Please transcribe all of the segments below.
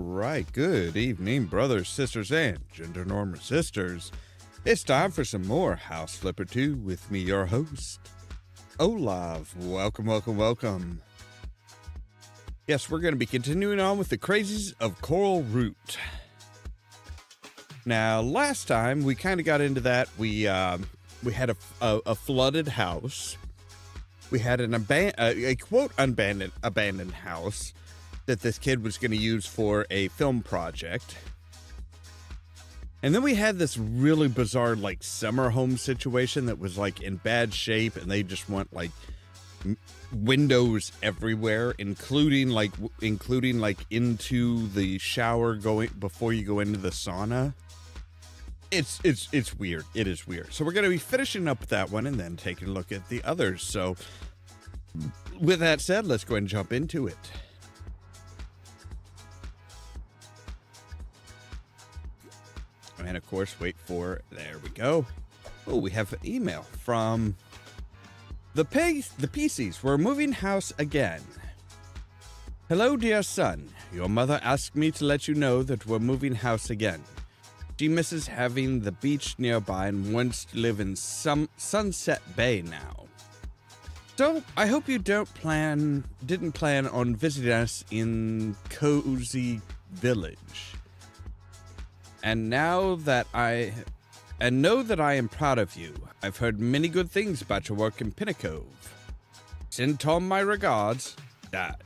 right, good evening, brothers, sisters, and gender normal sisters. It's time for some more House Flipper 2 with me, your host, Ollamh. Welcome, welcome, welcome. Yes, we're going to be continuing on with the Crazies of Coralroot. Now, last time we kind of got into that. We had a flooded house. We had a quote abandoned house that this kid was going to use for a film project. And then we had this really bizarre like summer home situation that was like in bad shape, and they just want like windows everywhere, including like into the shower going before you go into the sauna. It's weird. It is weird. So we're going to be finishing up that one and then taking a look at the others. So with that said, let's go ahead and jump into it. And of course, there we go. Oh, we have an email from the PCs. We're moving house again. Hello, dear son. Your mother asked me to let you know that we're moving house again. She misses having the beach nearby and wants to live in Sunset Bay now. So I hope you didn't plan on visiting us in Cozy Village. And know that I am proud of you. I've heard many good things about your work in Pinnacove. Send Tom my regards, Dad.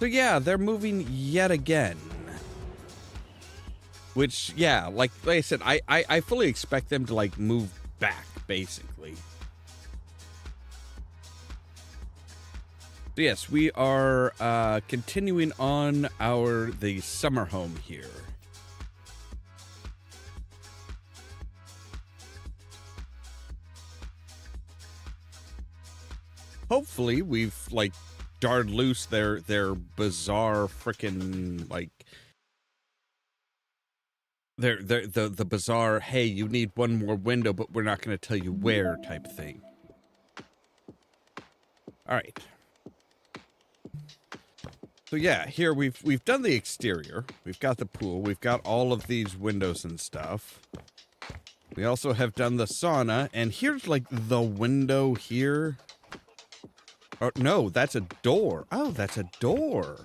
So yeah, they're moving yet again. Which, yeah, like I said, I fully expect them to like move back, basically. So yes, we are continuing on the summer home here. Hopefully we've like darted loose their bizarre freaking like the bizarre, hey, you need one more window, but we're not going to tell you where type thing. All right. So yeah, here we've done the exterior. We've got the pool. We've got all of these windows and stuff. We also have done the sauna, and here's like the window here. Oh, no, that's a door. Oh, that's a door.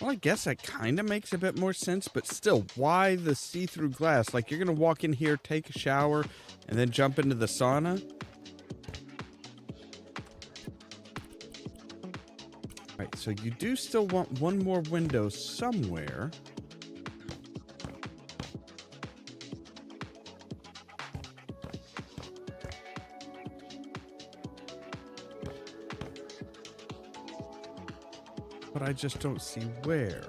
Well, I guess that kind of makes a bit more sense, but still, why the see-through glass? Like, you're going to walk in here, take a shower, and then jump into the sauna? Right, so you do still want one more window somewhere. But I just don't see where.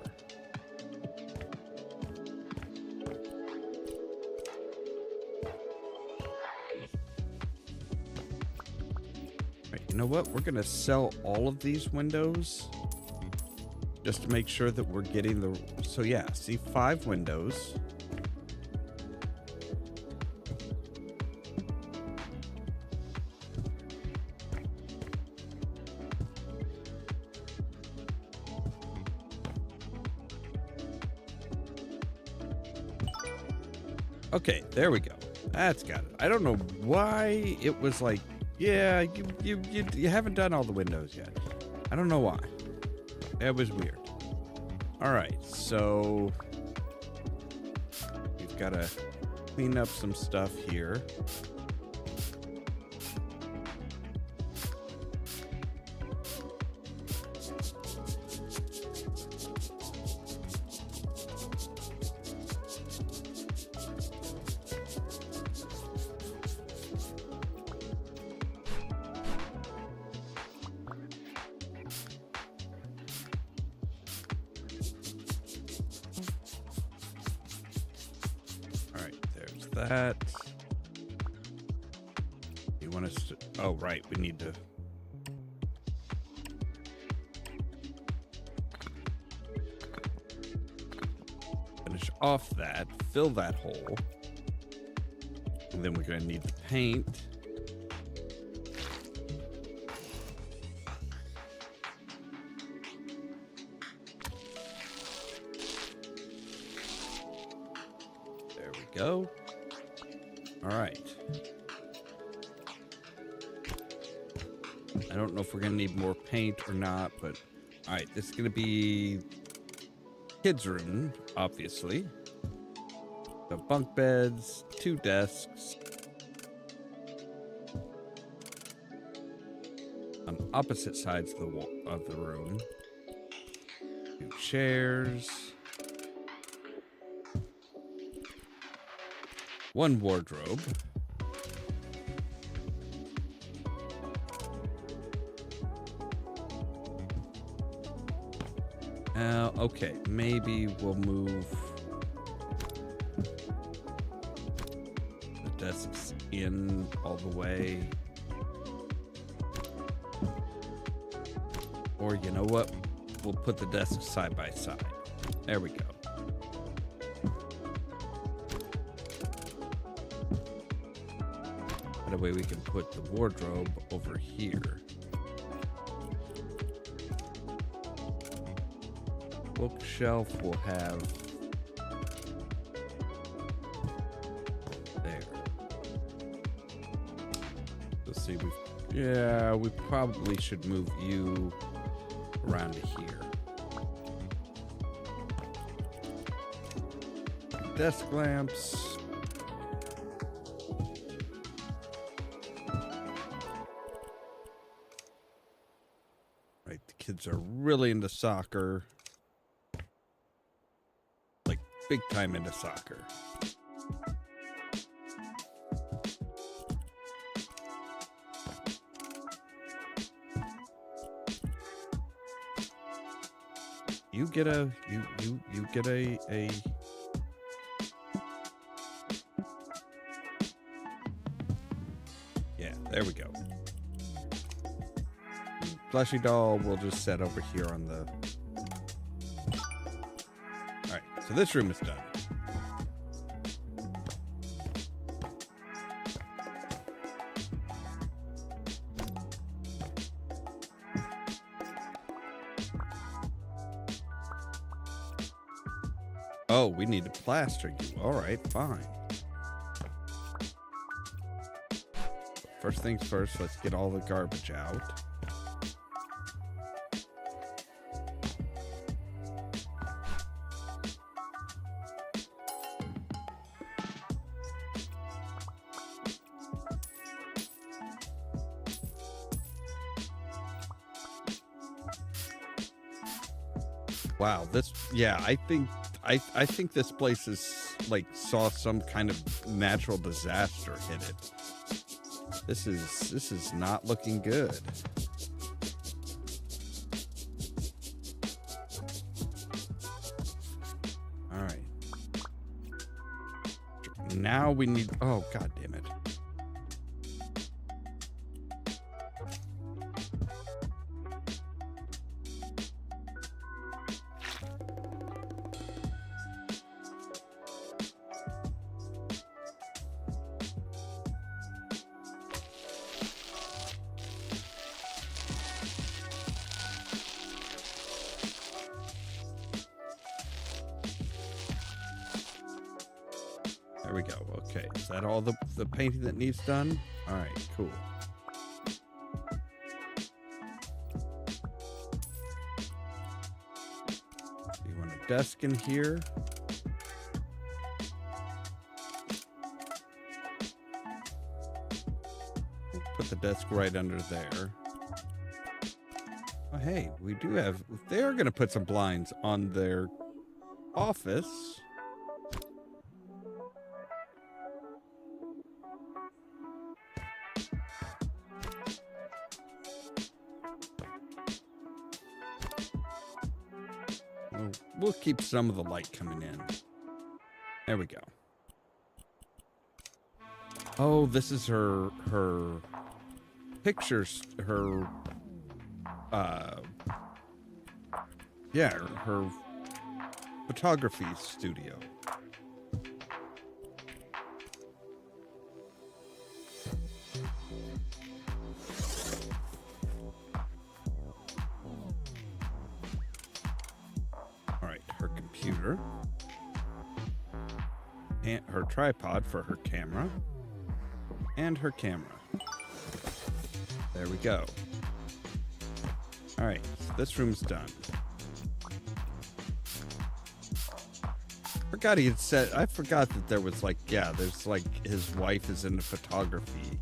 Right, you know what? We're gonna sell all of these windows just to make sure that we're getting the... So yeah, see 5 windows. Okay, there we go. That's got it. I don't know why it was like, yeah, you haven't done all the windows yet. I don't know why. That was weird. All right, so we've got to clean up some stuff here. That you want us to, oh right, we need to finish off that, fill that hole, and then we're going to need the paint. go. All right. I don't know if we're going to need more paint or not, but all right, this is going to be kids' room, obviously. So bunk beds, 2 desks. On opposite sides of the wall of the room. 2 chairs. 1 wardrobe. Okay, maybe we'll move the desks in all the way. Or you know what? We'll put the desks side by side. There we go. That way we can put the wardrobe over here. Bookshelf will have there. Let's see. We probably should move you around to here. Desk lamps. Right, the kids are really into soccer. Like, big time into soccer. You get a you get a yeah, there we go. Plushy doll we'll just set over here on the. All right, so this room is done. Oh, we need to plaster you. All right, fine. First things first, let's get all the garbage out. Wow, this, yeah, I think this place is like saw some kind of natural disaster hit it. This is not looking good. All right. Now we need, oh god damn it. There we go. Okay, is that all the painting that needs done? All right, cool. You want a desk in here? We'll put the desk right under there. Oh, hey, we do have, they're going to put some blinds on their office. We'll keep some of the light coming in. There we go. Oh, this is her pictures, her yeah, her photography studio. and her tripod for her camera, and her camera. There we go. All right, this room's done. I forgot that there was like, yeah, there's like his wife is into photography.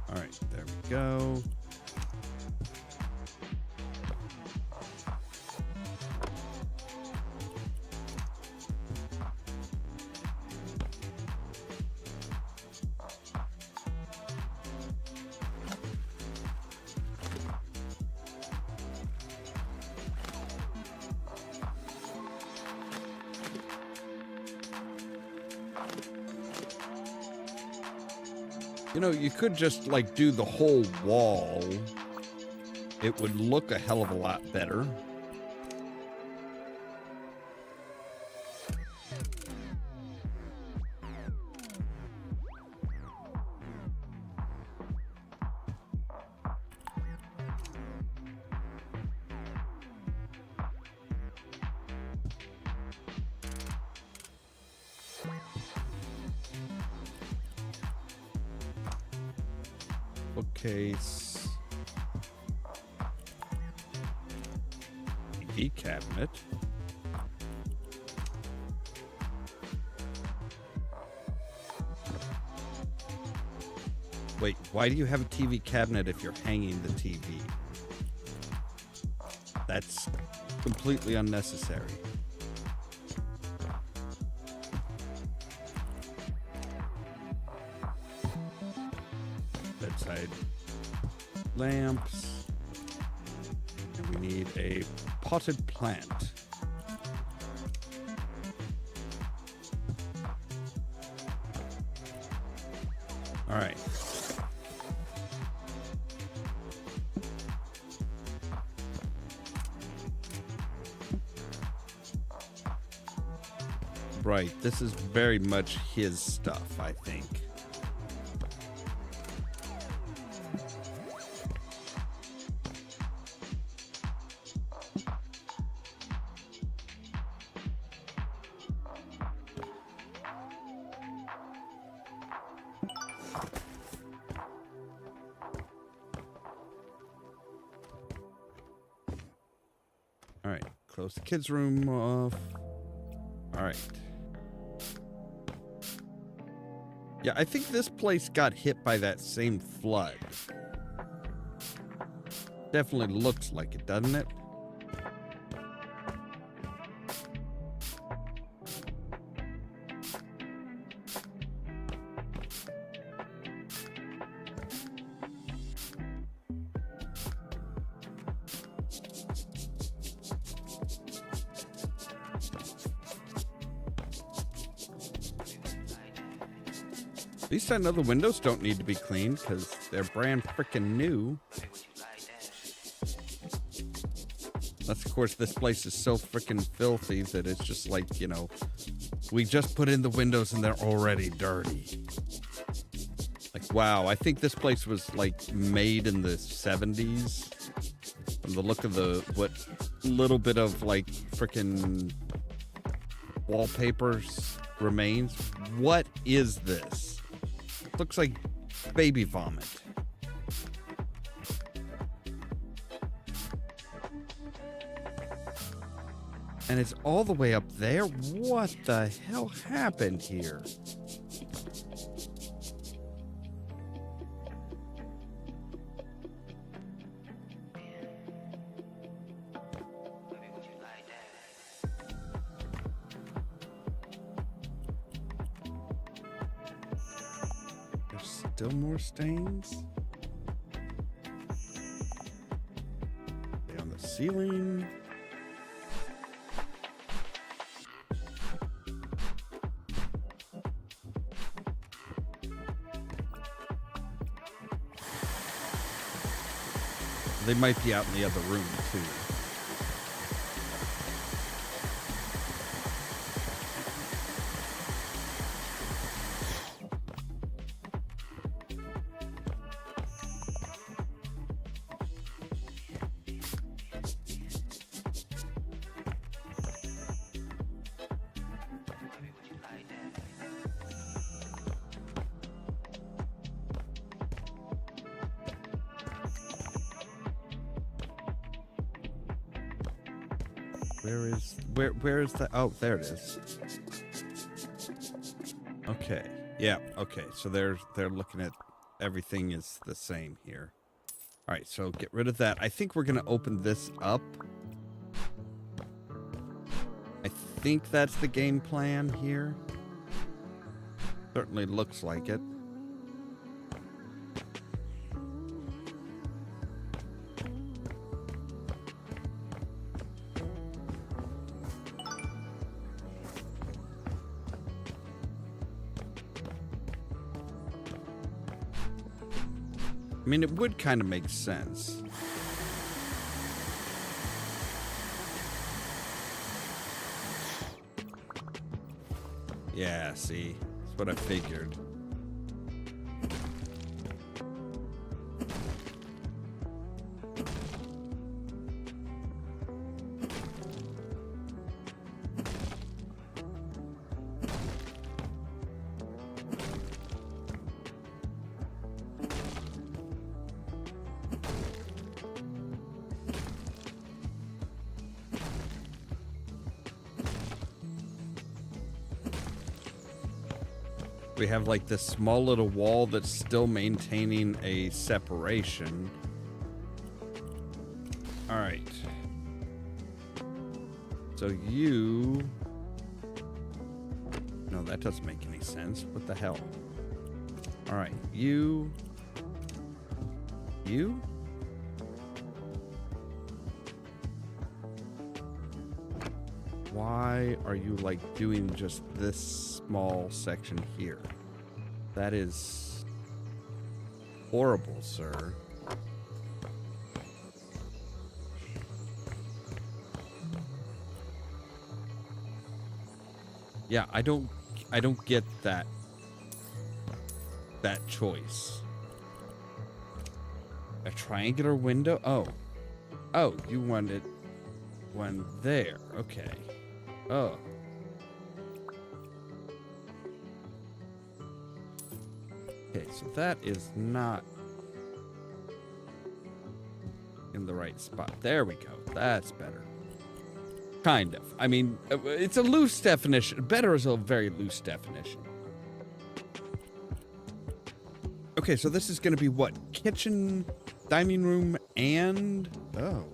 All right, there we go. You know, you could just like do the whole wall. It would look a hell of a lot better. Bookcase. TV cabinet. Wait, why do you have a TV cabinet if you're hanging the TV? That's completely unnecessary. Bedside lamps. And we need a potted plant. All right. Right, this is very much his stuff, I think. All right, close the kids' room off. All right. Yeah, I think this place got hit by that same flood. Definitely looks like it, doesn't it? At least I know the windows don't need to be cleaned because they're brand freaking new. That's, of course, this place is so freaking filthy that it's just like, you know, we just put in the windows and they're already dirty. Like, wow, I think this place was like made in the 70s. From the look of the, what little bit of like freaking wallpapers remains. What is this? Looks like baby vomit. And it's all the way up there? What the hell happened here? Still more stains. Okay, on the ceiling. They might be out in the other room too. Where is the, oh, there it is. Okay. Yeah, okay. So they're looking at everything is the same here. All right, so get rid of that. I think we're going to open this up. I think that's the game plan here. Certainly looks like it. I mean, it would kind of make sense. Yeah, see? That's what I figured. We have like this small little wall that's still maintaining a separation. All right. So you... No, that doesn't make any sense. What the hell? All right, you... Why are you like doing just this small section here? That is horrible, sir. Yeah, I don't get that choice. A triangular window? Oh, you wanted one there. Okay. Oh. Okay, so that is not in the right spot. There we go. That's better. Kind of. I mean, it's a loose definition. Better is a very loose definition. Okay, so this is going to be what? Kitchen, dining room, and... Oh.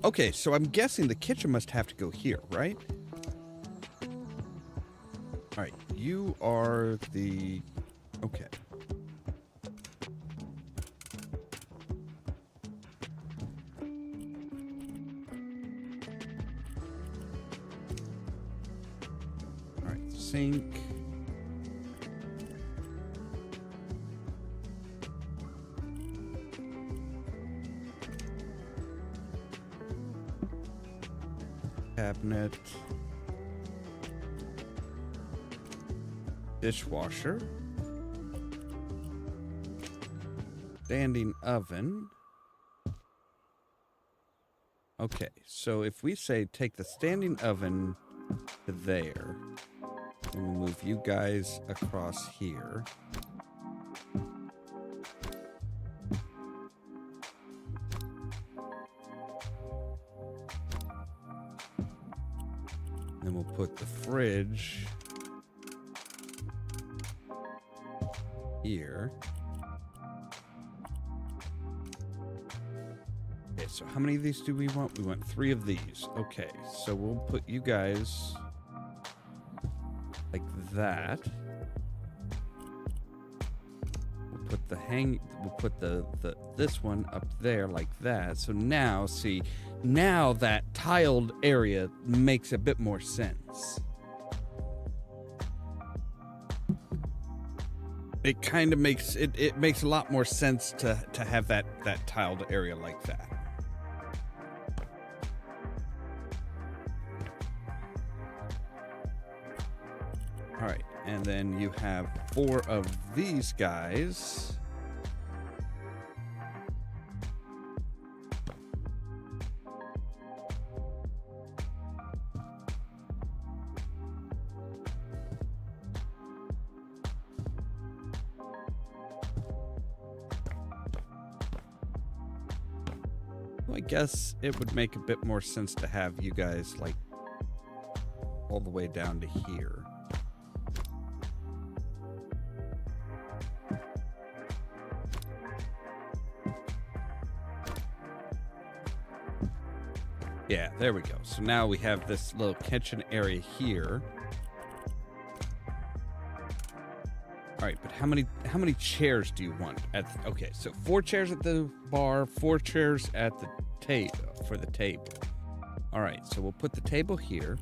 Okay, so I'm guessing the kitchen must have to go here, right? All right, you are the... Okay. All right, sink. Cabinet. Dishwasher. Standing oven. Okay, so if we say take the standing oven to there, and we'll move you guys across here. Then we'll put the fridge here. Okay, so how many of these do we want? We want 3 of these. Okay, so we'll put you guys like that. We'll put this one up there like that. So now, see, now that tiled area makes a bit more sense. It kind of makes it makes a lot more sense to have that tiled area like that. All right, and then you have 4 of these guys. Well, I guess it would make a bit more sense to have you guys, like, all the way down to here. Yeah, there we go. So now we have this little kitchen area here. All right, but how many chairs do you want? Okay, so 4 chairs at the bar, 4 chairs at the table for the table. All right, so we'll put the table here.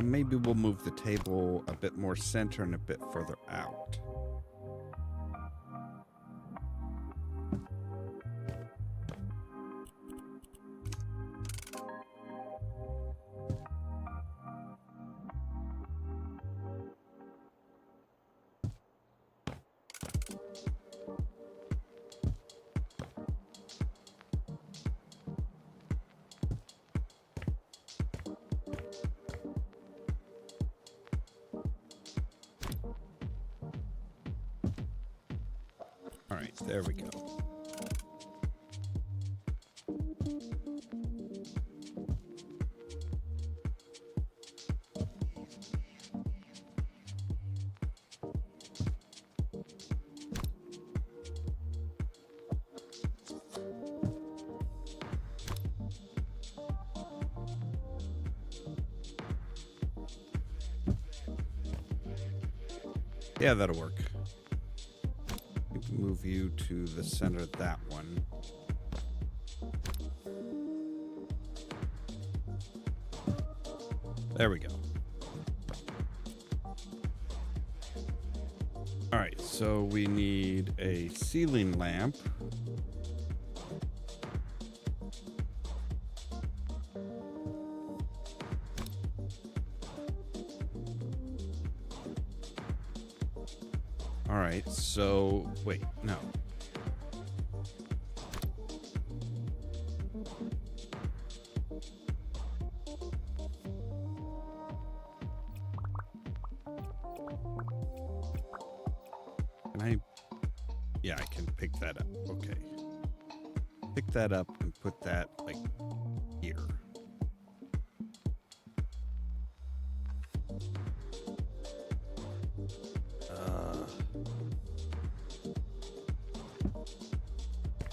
Maybe we'll move the table a bit more center and a bit further out. All right, there we go. Yeah, that'll work. Move you to the center of that one. There we go. All right, so we need a ceiling lamp. All right, so wait, no. Can I? Yeah, I can pick that up. Okay. Pick that up and put that like here.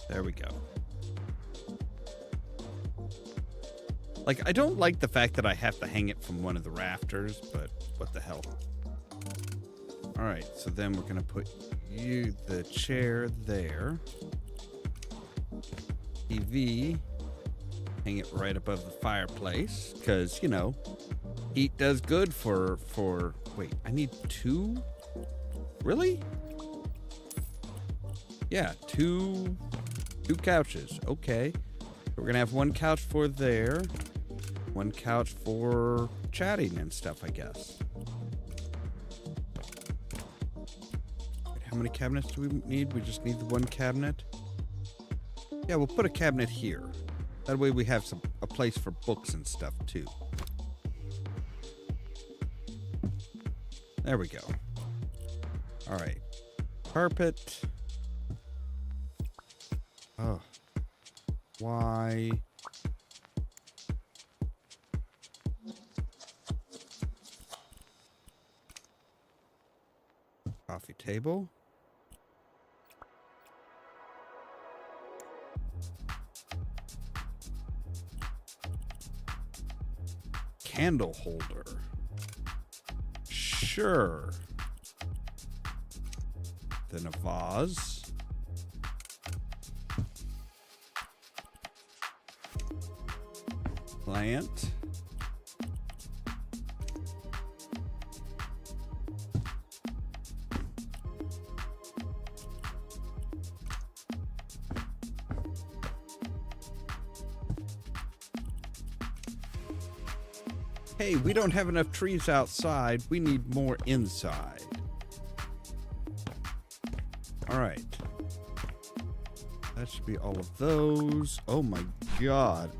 There we go. Like, I don't like the fact that I have to hang it from one of the rafters, but what the hell. All right, so then we're gonna put the chair there. TV, hang it right above the fireplace, because, you know, heat does good for, wait, I need 2? Really? Yeah, two couches. Okay. We're going to have 1 couch for there. 1 couch for chatting and stuff, I guess. How many cabinets do we need? We just need the 1 cabinet. Yeah, we'll put a cabinet here. That way we have a place for books and stuff too. There we go. All right. Carpet. Oh. Why? Coffee table. Candle holder. Sure. Then a vase. Plant. Hey, we don't have enough trees outside. We need more inside. All right. That should be all of those. Oh my God.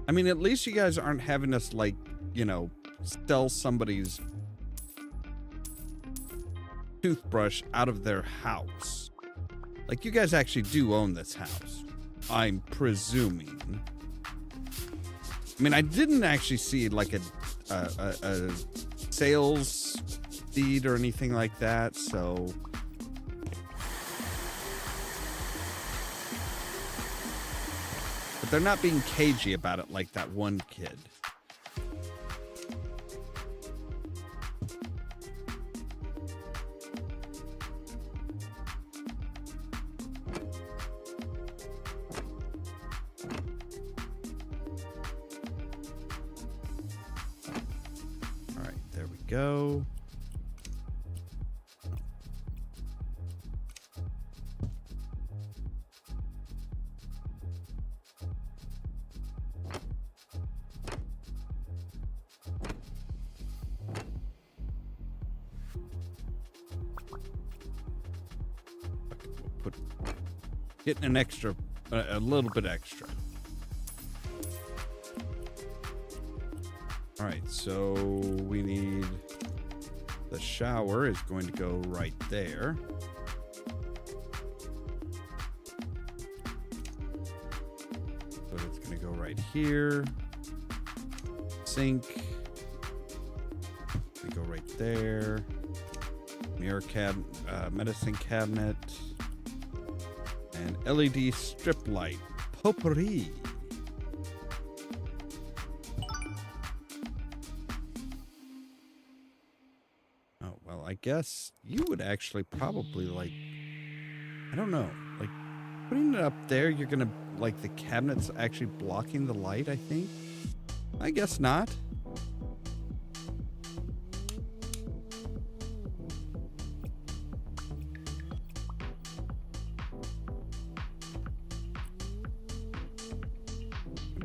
I mean, at least you guys aren't having us, like, you know, steal somebody's toothbrush out of their house. Like, you guys actually do own this house, I'm presuming. I mean, I didn't actually see, like, a sales deed or anything like that, so... But they're not being cagey about it like that one kid. All right, there we go. Getting an extra, a little bit extra. All right, so we need, the shower is going to go right there. So it's going to go right here. Sink. We go right there. Mirror medicine cabinet. And LED strip light. Potpourri. Oh, well, I guess you would actually probably, like, I don't know, like, putting it up there, you're gonna, like, the cabinet's actually blocking the light, I think? I guess not.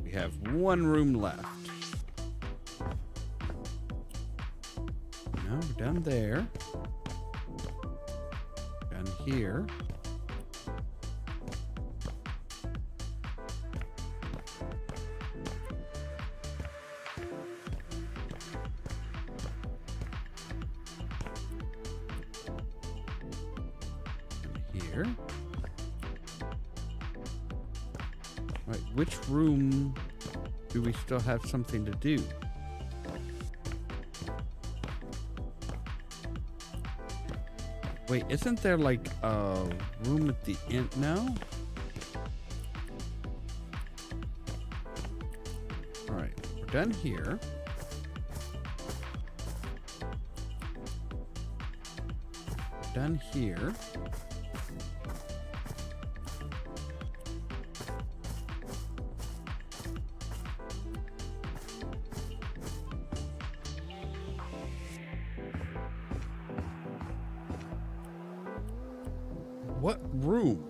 We have one room left. No, we're down there. Down here. Here. Right, which room do we still have something to do? Wait, isn't there like a room at the end? No? Alright, we're done here. Done here. What room?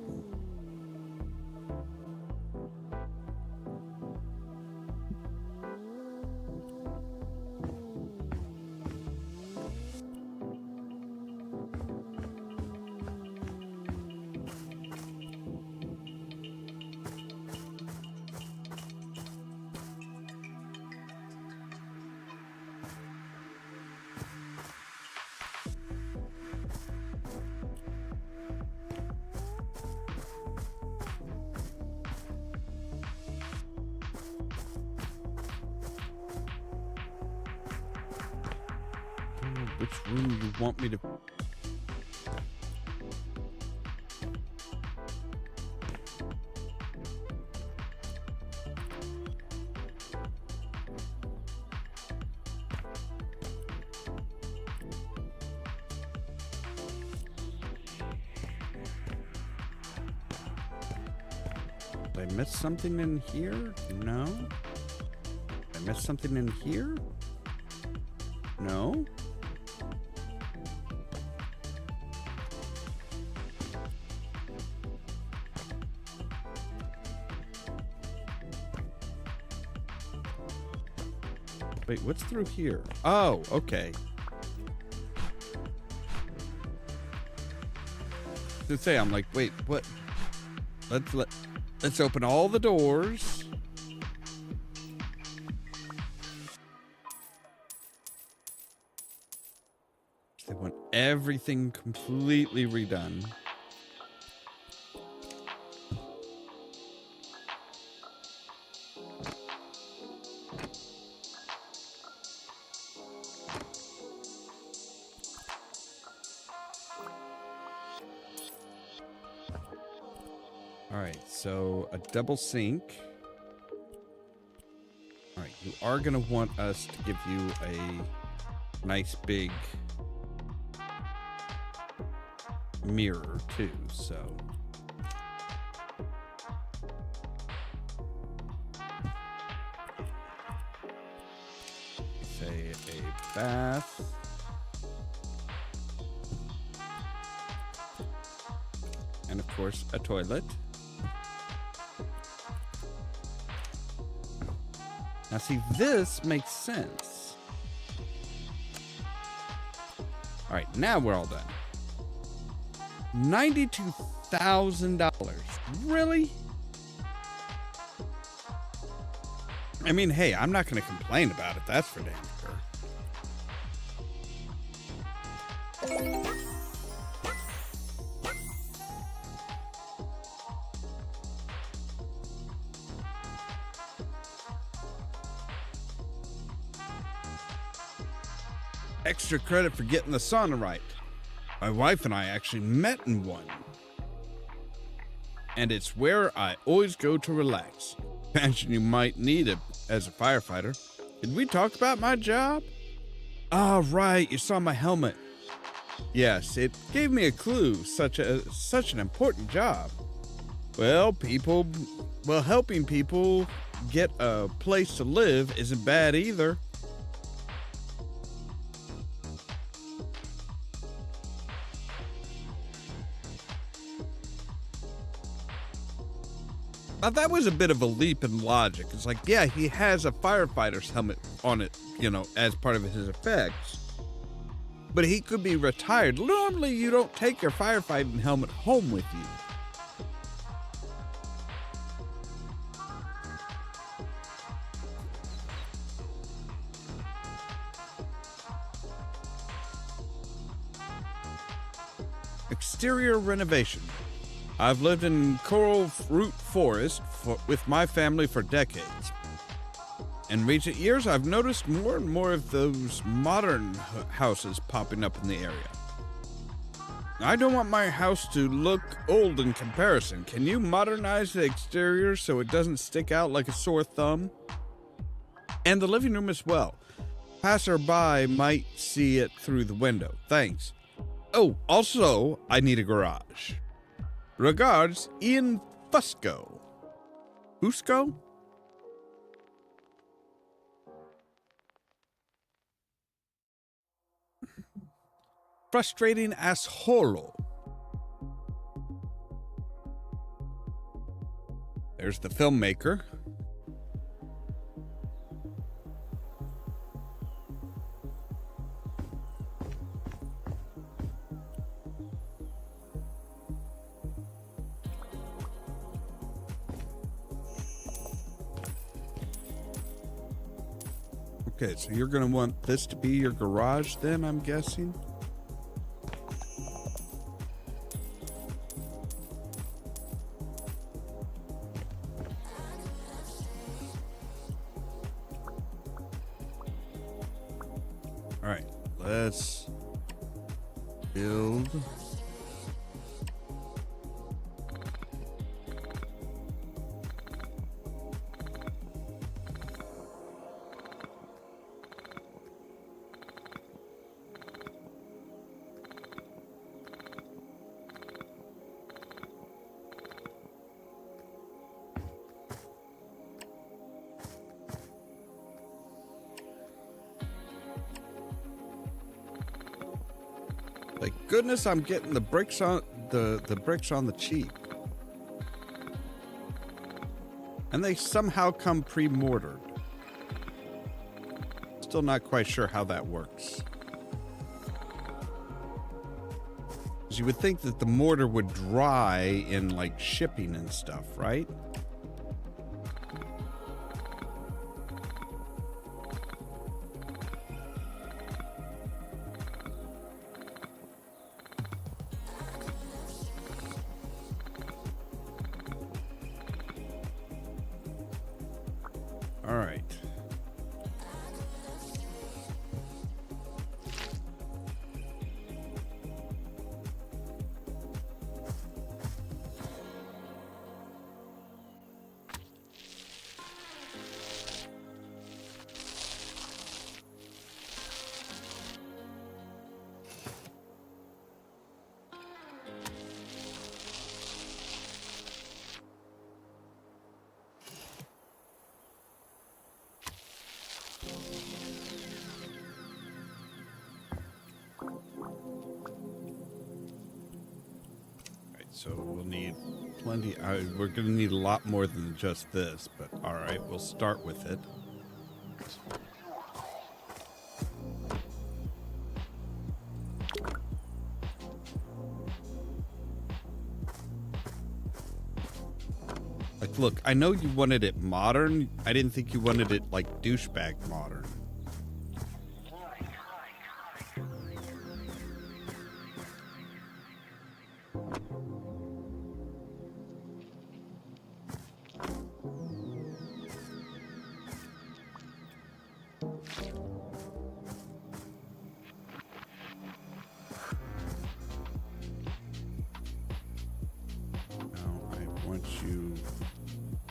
Which room you want me to... Did I miss something in here? No. Did I miss something in here? No. Wait, what's through here? Oh, okay. To say, I'm like, wait, what? Let's open all the doors. everything completely redone. All right, so a double sink. All right, you are going to want us to give you a nice big mirror too, so. Say a bath. And of course, a toilet. Now see, this makes sense. All right, now we're all done. $92,000. Really? I mean, hey, I'm not going to complain about it. That's for damn sure. Extra credit for getting the sauna right. My wife and I actually met in one. And it's where I always go to relax. Imagine you might need it as a firefighter. Did we talk about my job? Ah, right, you saw my helmet. Yes, it gave me a clue, such an important job. Well, helping people get a place to live isn't bad either. Now, that was a bit of a leap in logic. It's like, yeah, he has a firefighter's helmet on it, as part of his effects. But he could be retired. Normally, you don't take your firefighting helmet home with you. Exterior renovation. I've lived in Coralroot Forest with my family for decades. In recent years, I've noticed more and more of those modern houses popping up in the area. I don't want my house to look old in comparison. Can you modernize the exterior so it doesn't stick out like a sore thumb? And the living room as well. Passerby might see it through the window. Thanks. Oh, also, I need a garage. Regards, Ian Fusco. Fusco? Frustrating asshole. There's the filmmaker. Okay, so you're going to want this to be your garage then, I'm guessing? All right, let's build. Thank goodness I'm getting the bricks on the bricks on the cheap. And they somehow come pre-mortared. Still not quite sure how that works. 'Cause you would think that the mortar would dry in like shipping and stuff, right? so we'll need plenty. We're going to need a lot more than just this, but all right, we'll start with it. Like, look, I know you wanted it modern. I didn't think you wanted it, like, douchebag modern.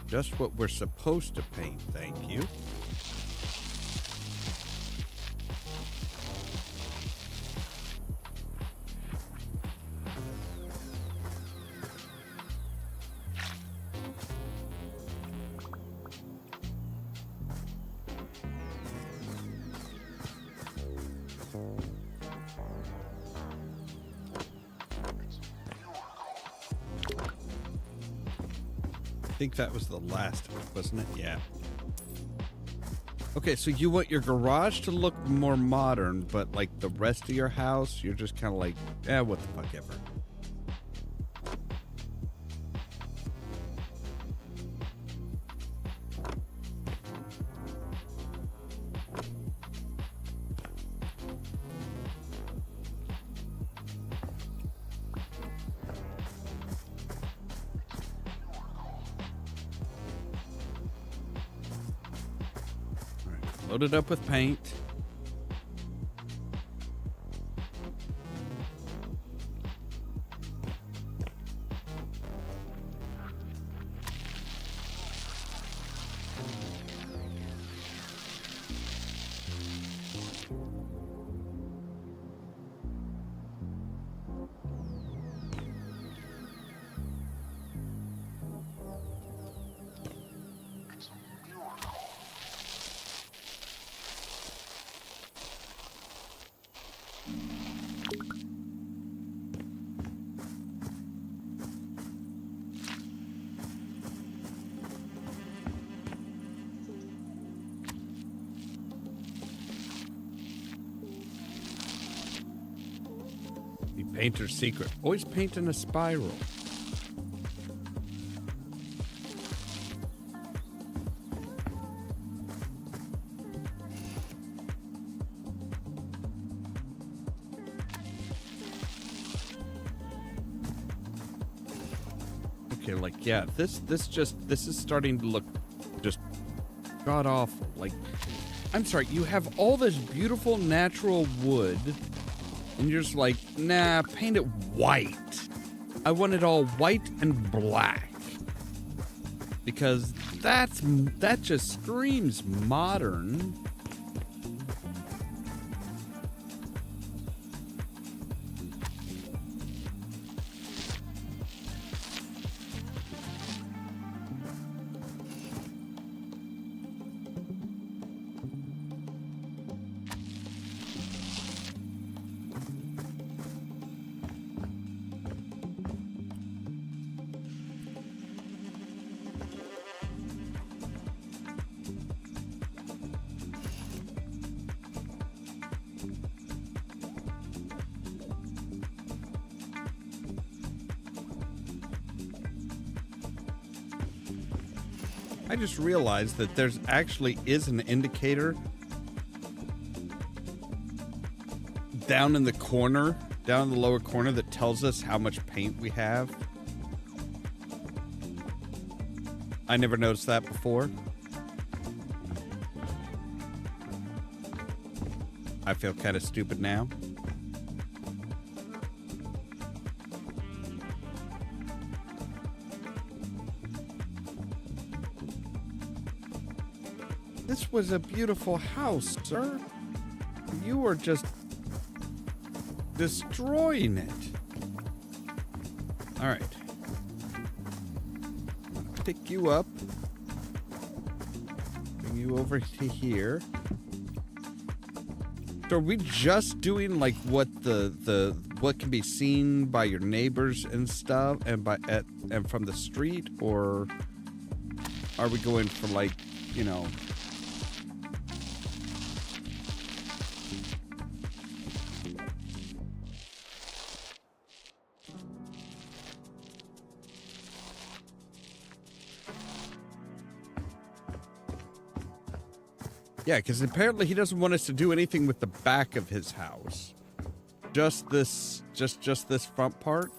Just what we're supposed to paint, thank you. I think that was the last of it, wasn't it? Yeah. Okay, so you want your garage to look more modern, but like the rest of your house, you're just kind of like, what the fuck ever. Load it up with paint. Painter's secret. Always paint in a spiral. Okay, like, yeah, this is starting to look just god awful. Like, I'm sorry, you have all this beautiful natural wood, and you're just like, nah, paint it white. I want it all white and black. Because that just screams modern. I just realized that there's actually is an indicator down in the corner, down in the lower corner, that tells us how much paint we have. I never noticed that before. I feel kind of stupid now. This was a beautiful house, sir. You are just destroying it. All right. I'll pick you up. Bring you over to here. So are we just doing like what the what can be seen by your neighbors and stuff, and and from the street, or are we going for like, you know? Yeah, because apparently he doesn't want us to do anything with the back of his house. Just this front part.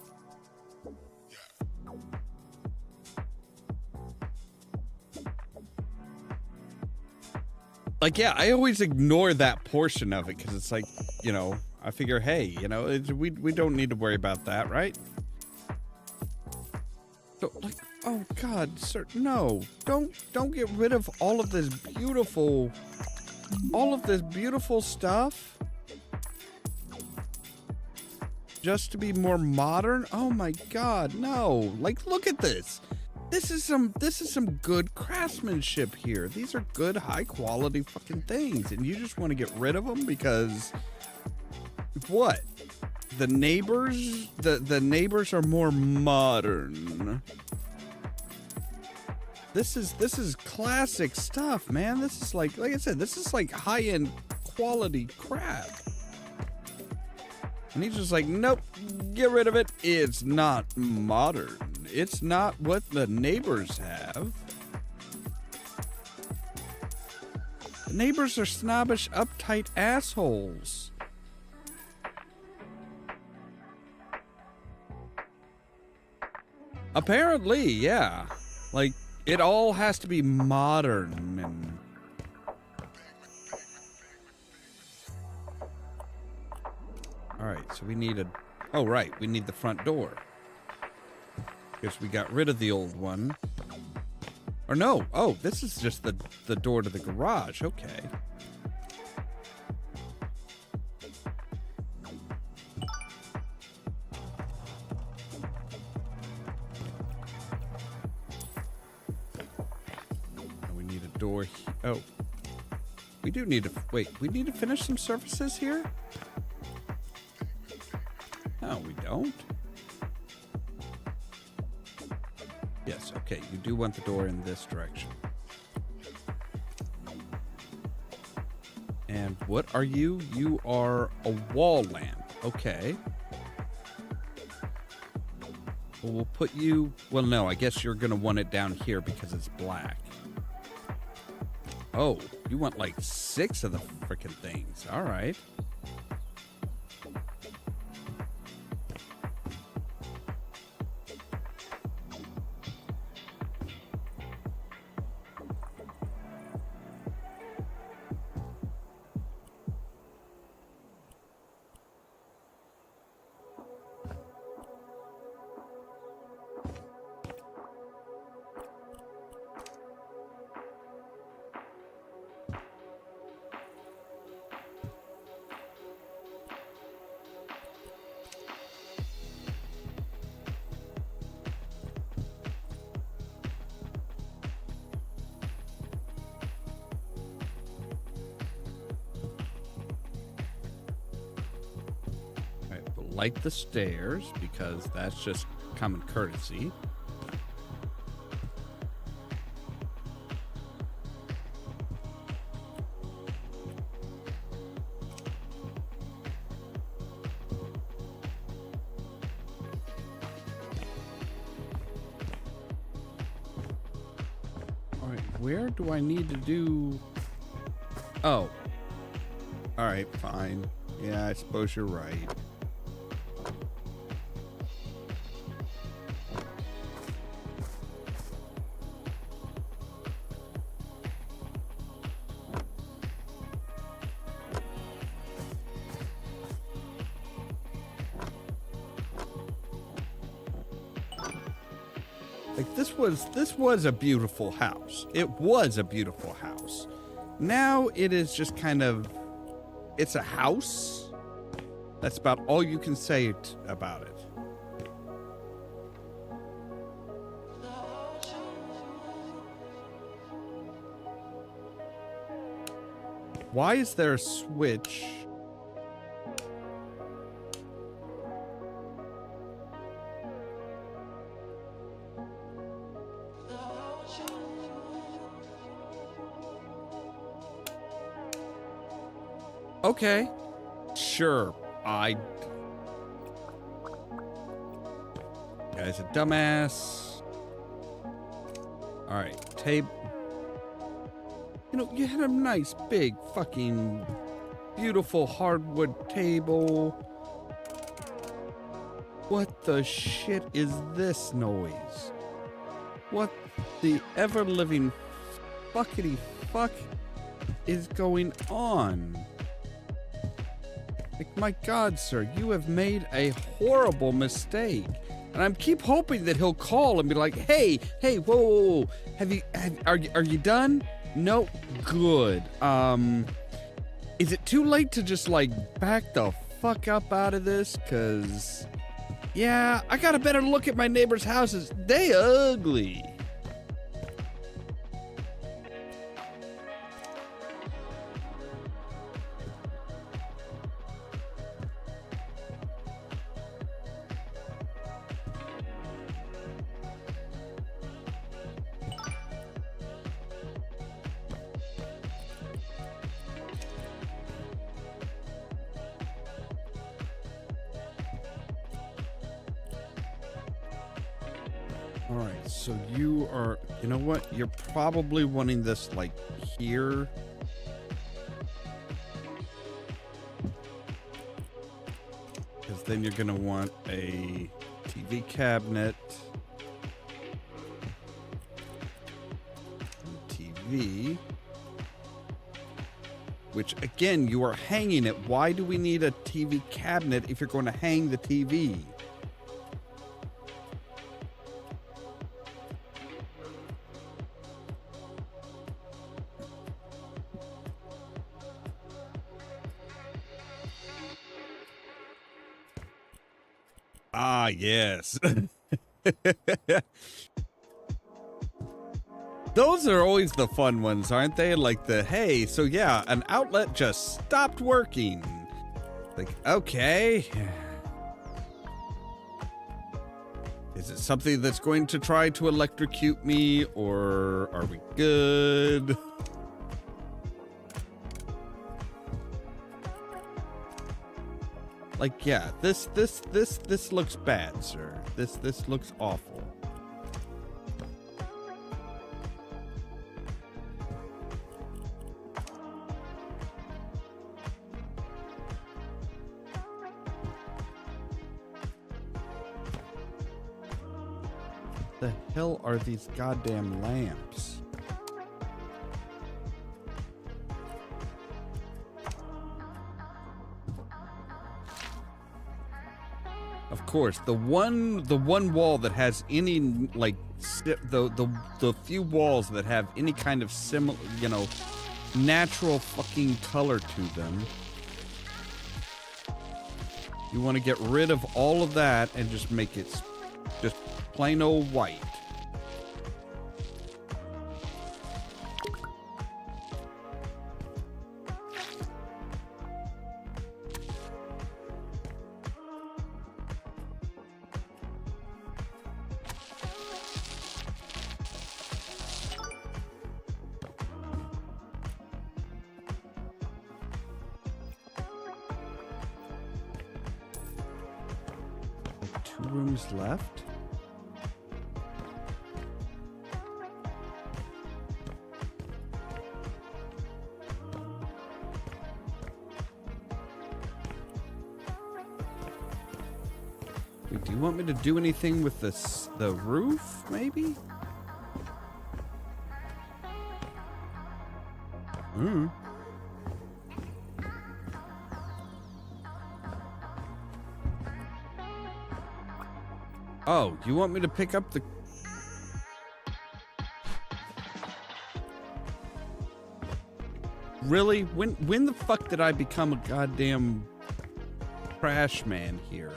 Like, yeah, I always ignore that portion of it because it's like, you know, I figure, hey, you know, we don't need to worry about that, right? So, like, oh God, sir, no, don't get rid of all of this beautiful stuff just to be more modern. Oh my God, no! Like, look at this. This is some good craftsmanship here. These are good, high quality fucking things, and you just want to get rid of them because what? The neighbors, the neighbors are more modern. This is classic stuff, man. This is like I said, this is like high-end quality crap. And he's just like, nope, get rid of it. It's not modern. It's not what the neighbors have. The neighbors are snobbish, uptight assholes. Apparently, yeah. Like, it all has to be modern and... Alright, so we need a... Oh, right, we need the front door. Because we got rid of the old one. Or no, oh, this is just the door to the garage, okay. We need a door here. Oh. We do need to... Wait, we need to finish some surfaces here? No, we don't. Yes, okay, you do want the door in this direction. And what are you? You are a wall lamp. Okay. Well, we'll put you... Well, no, I guess you're going to want it down here because it's black. Oh, you want like 6 of the frickin' things. All right. Like the stairs, because that's just common courtesy. All right, where do I need to do... Oh. All right, fine. Yeah, I suppose you're right. Like, this was a beautiful house. It was a beautiful house. Now it is just kind of, it's a house. That's about all you can say about it. Why is there a switch Okay. Sure. Guy's a dumbass. Alright, tape. You know, you had a nice, big, fucking, beautiful hardwood table. What the shit is this noise? What the ever-living fuckity fuck is going on? Like, my God, sir, you have made a horrible mistake. And I keep hoping that he'll call and be like, hey, whoa, are you done? No, good. Is it too late to just, like, back the fuck up out of this? 'Cause, yeah, I got a better look at my neighbors' houses. They ugly. All right, so you are, you know what? You're probably wanting this like here. Because then you're gonna want a TV cabinet. TV. Which again, you are hanging it. Why do we need a TV cabinet if you're going to hang the TV? Ah, yes. Those are always the fun ones, aren't they? Like the, hey, so yeah, an outlet just stopped working. Like, okay. Is it something that's going to try to electrocute me, or are we good? Like, yeah, this looks bad, sir. This looks awful. The hell are these goddamn lamps? Of course, the one wall that has any like the few walls that have any kind of similar, you know, natural fucking color to them. You want to get rid of all of that and just make it just plain old white. Two rooms left. Wait, do you want me to do anything with this, the roof, maybe? Hmm. Oh, you want me to pick up the... Really? When the fuck did I become a goddamn trash man here?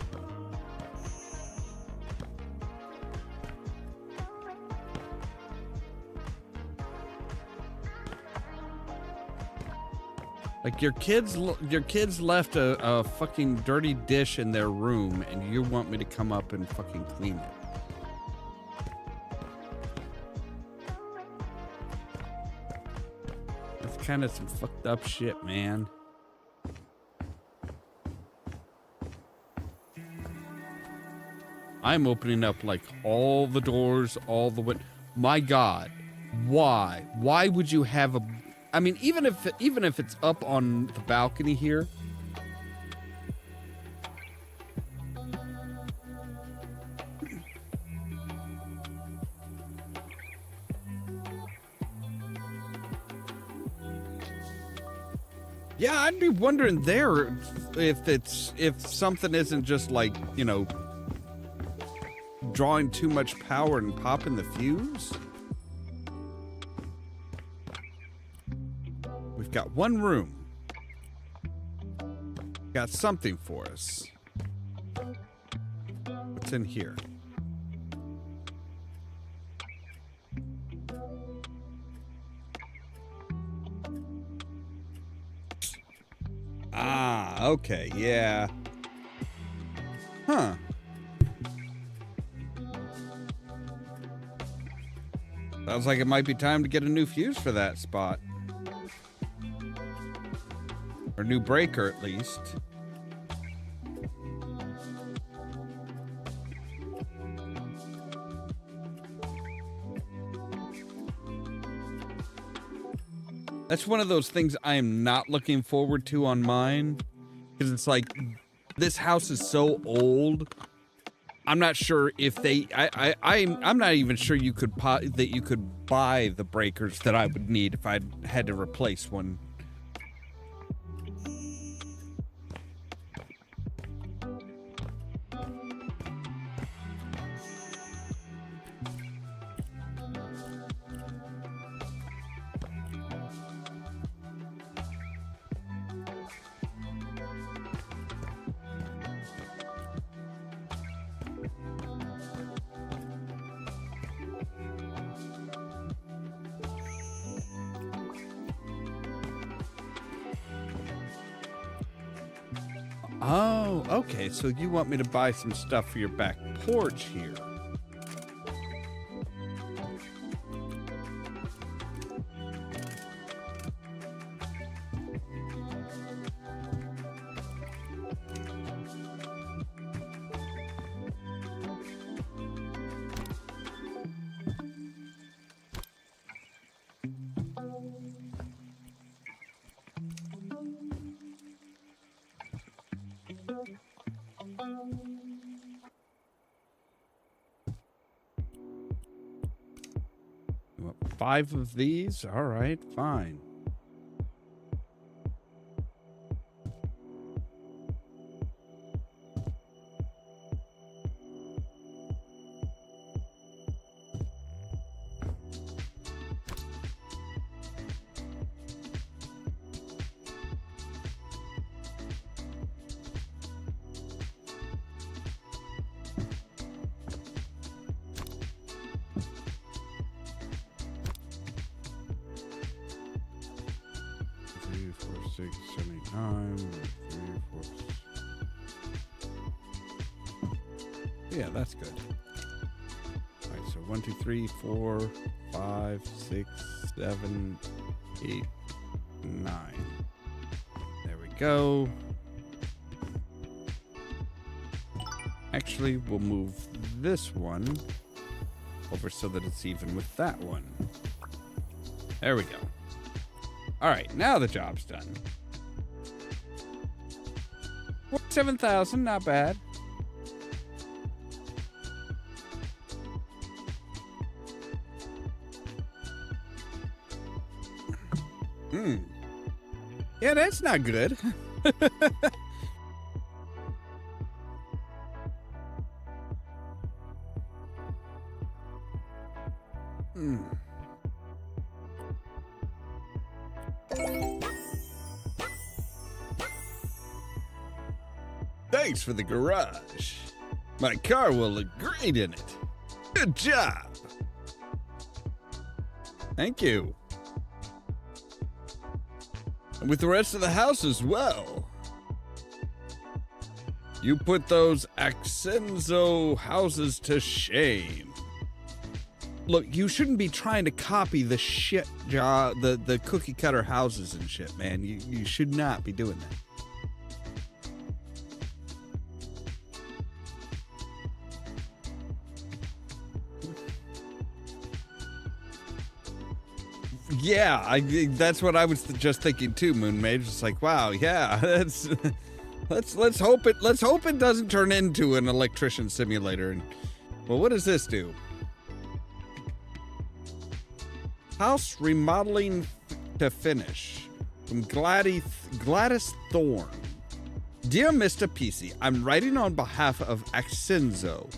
Like, your kids left a fucking dirty dish in their room, and you want me to come up and fucking clean it. That's kind of some fucked up shit, man. I'm opening up like all the doors, all the windows. My God, why? Why would you have a? I mean, even if it's up on the balcony here. Yeah, I'd be wondering there if something isn't just like, you know, drawing too much power and popping the fuse. We've got one room. Got something for us. What's in here? Ah, okay, yeah. Huh. Sounds like it might be time to get a new fuse for that spot. Or new breaker, at least. That's one of those things I am not looking forward to on mine. Because it's like, this house is so old. I'm not sure if they... I'm not even sure you could that you could buy the breakers that I would need if I had to replace one. Oh, okay, so you want me to buy some stuff for your back porch here. You want 5 of these? All right, fine. Yeah, that's good. All right, so 1, 2, 3, 4, 5, 6, 7, 8, 9. There we go. Actually, we'll move this one over so that it's even with that one. There we go. All right, now the job's done. 7,000, not bad. Yeah, that's not good. Thanks for the garage. My car will look great in it. Good job. Thank you. And with the rest of the house as well. You put those Accenzo houses to shame. Look, you shouldn't be trying to copy the shit job, the cookie cutter houses and shit, man. You should not be doing that. Yeah, that's what I was just thinking too, Moon Mage. It's like, wow, yeah, that's let's hope it doesn't turn into an electrician simulator. And well, what does this do? House remodeling to finish from Gladys Thorne. Dear Mr. PC, I'm writing on behalf of Accenzo,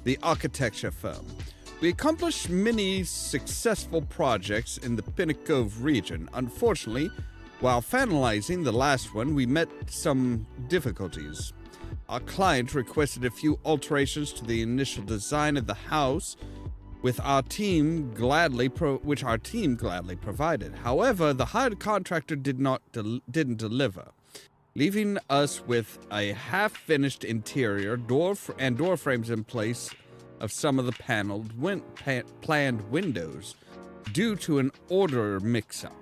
the architecture firm. We accomplished many successful projects in the Pinnacle region. Unfortunately, while finalizing the last one, we met some difficulties. Our client requested a few alterations to the initial design of the house, which our team gladly provided. However, the hired contractor didn't deliver, leaving us with a half-finished interior, door frames in place of some of the planned windows due to an order mix-up.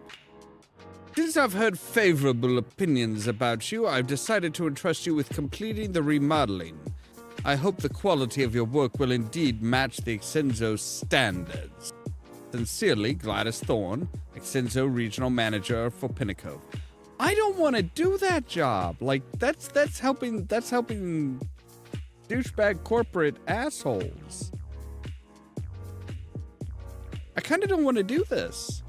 Since I've heard favorable opinions about you, I've decided to entrust you with completing the remodeling. I hope the quality of your work will indeed match the Accenzo standards. Sincerely, Gladys Thorne, Accenzo Regional Manager for Pinnacle. I don't want to do that job. Like, that's helping douchebag corporate assholes. I kind of don't want to do this.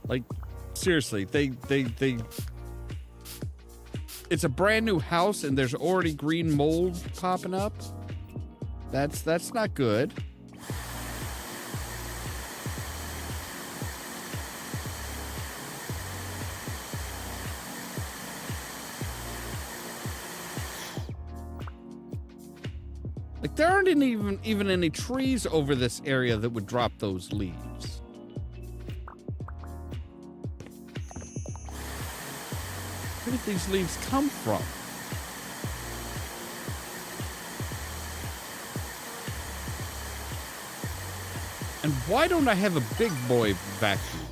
Like, seriously, they it's a brand new house and there's already green mold popping up. That's not good. Like, there aren't even any trees over this area that would drop those leaves. Where did these leaves come from? And why don't I have a big boy vacuum?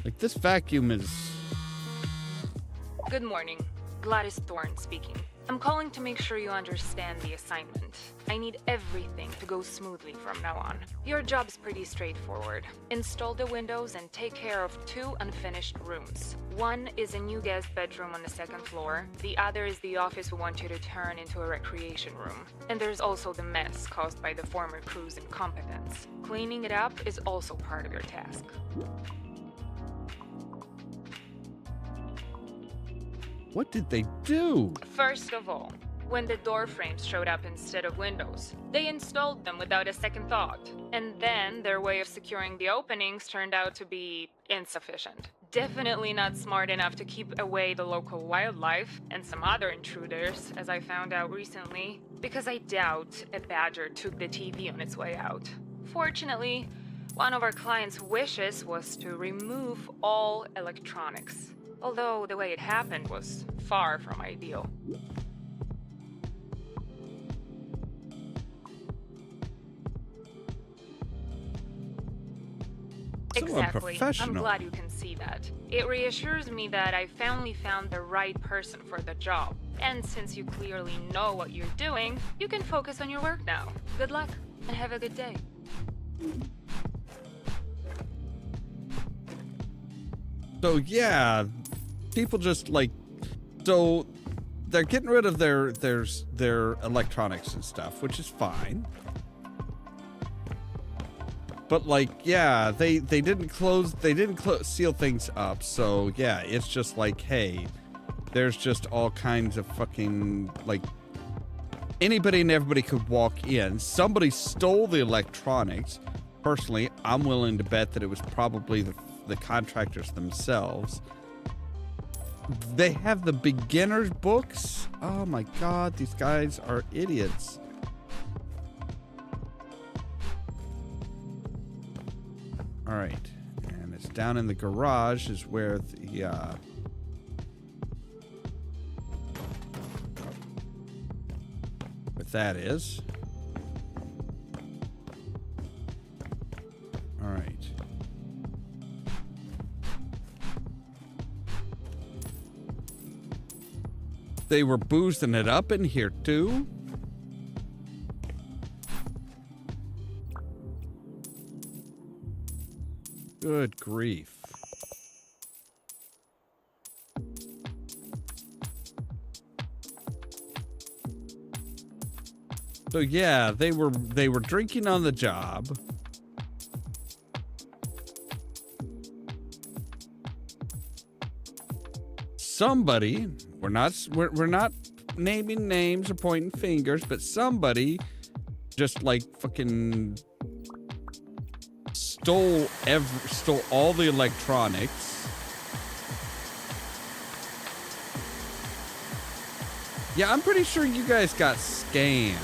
Like, this vacuum is... Good morning. Gladys Thorne speaking. I'm calling to make sure you understand the assignment. I need everything to go smoothly from now on. Your job's pretty straightforward. Install the windows and take care of 2 unfinished rooms. One is a new guest bedroom on the 2nd floor. The other is the office we want you to turn into a recreation room. And there's also the mess caused by the former crew's incompetence. Cleaning it up is also part of your task. What did they do? First of all, when the door frames showed up instead of windows, they installed them without a second thought. And then their way of securing the openings turned out to be insufficient. Definitely not smart enough to keep away the local wildlife and some other intruders, as I found out recently, because I doubt a badger took the TV on its way out. Fortunately, one of our client's wishes was to remove all electronics. Although the way it happened was far from ideal. Exactly. I'm glad you can see that. It reassures me that I finally found the right person for the job. And since you clearly know what you're doing, you can focus on your work now. Good luck, and have a good day. So yeah, people just like, so they're getting rid of their electronics and stuff, which is fine. But like, yeah, they didn't seal things up. So yeah, it's just like, hey, there's just all kinds of fucking, like, anybody and everybody could walk in. Somebody stole the electronics. Personally, I'm willing to bet that it was probably the contractors themselves. They have the beginner's books. Oh my god, these guys are idiots. All right, and it's down in the garage is where the what that is. All right. They were boozing it up in here too. Good grief. So yeah, they were drinking on the job. Somebody, we're not naming names or pointing fingers, but somebody just like fucking stole all the electronics. Yeah, I'm pretty sure you guys got scammed.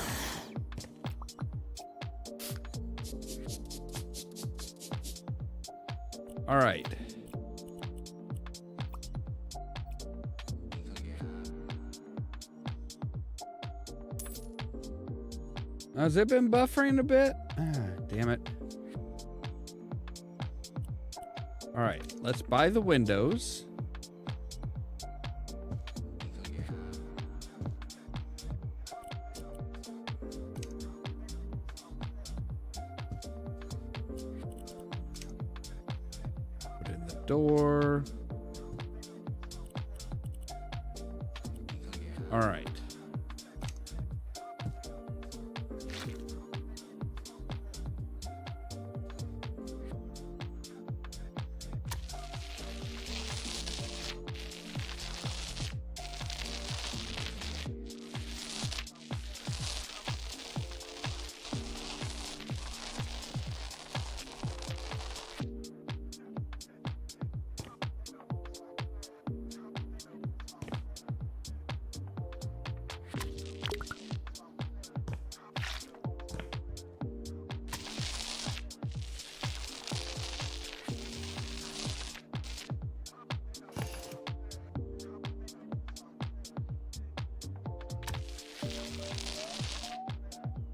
All right. Has it been buffering a bit? Ah, damn it. All right, let's buy the windows. Put in the door. All right.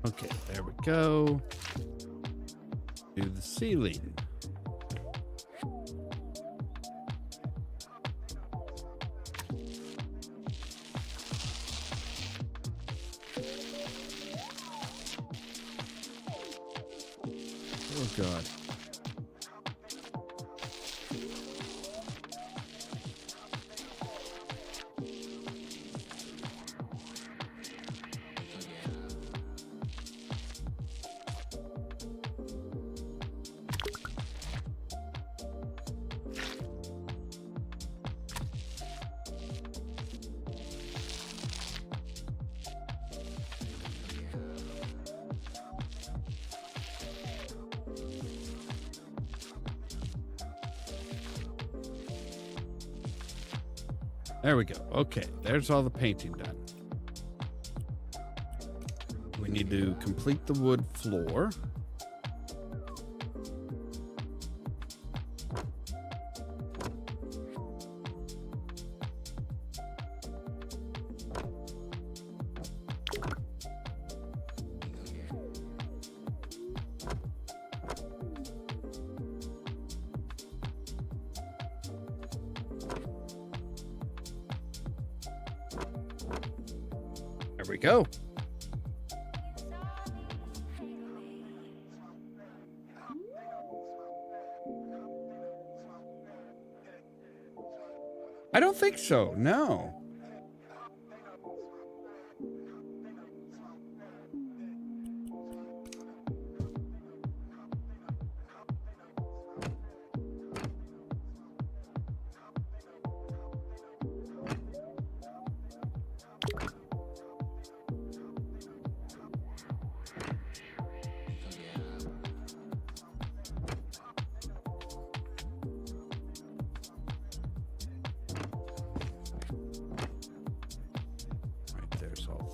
Okay, there we go. Do the ceiling. Oh, God. There we go. Okay, there's all the painting done. We need to complete the wood floor. There we go. I don't think so. No.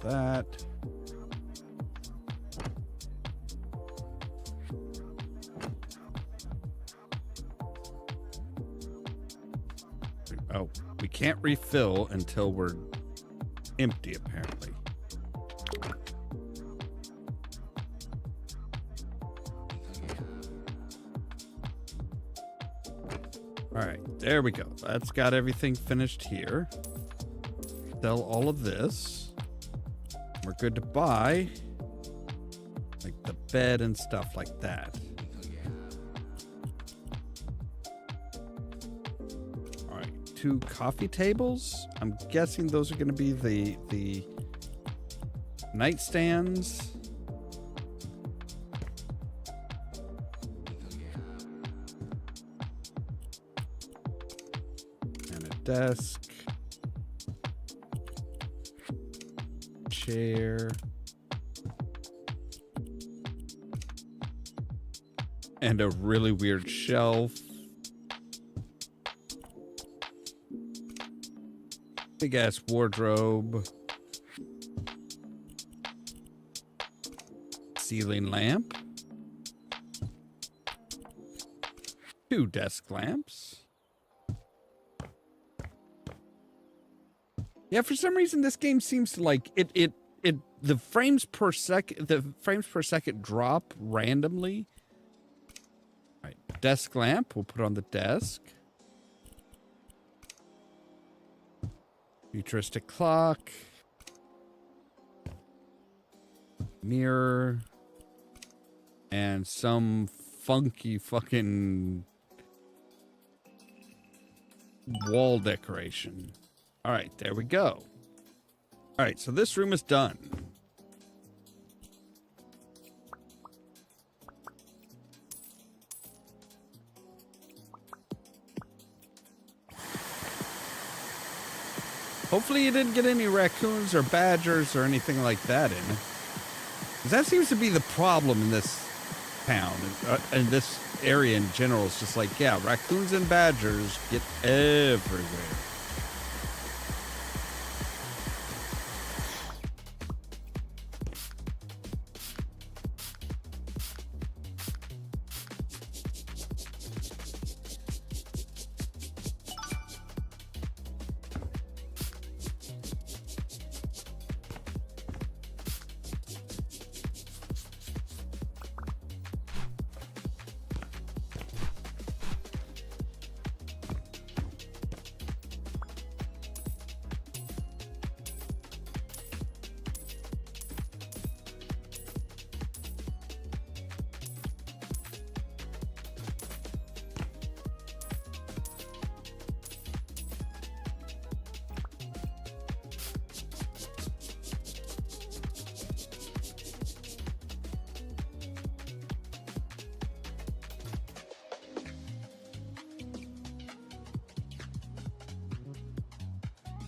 That. Oh, we can't refill until we're empty, apparently. All right, there we go. That's got everything finished here. Sell all of this. We're good to buy, like the bed and stuff like that. 2 coffee tables. I'm guessing those are going to be the nightstands. And a desk. Chair. And a really weird shelf. Big ass wardrobe. Ceiling lamp. 2 desk lamps. Yeah, for some reason this game seems to like the frames per second drop randomly. All right, desk lamp we'll put on the desk. Futuristic clock. Mirror. And some funky fucking wall decoration. All right, there we go. All right, so this room is done. Hopefully you didn't get any raccoons or badgers or anything like that in it. 'Cause that seems to be the problem in this town and this area in general. It's just like, yeah, raccoons and badgers get everywhere.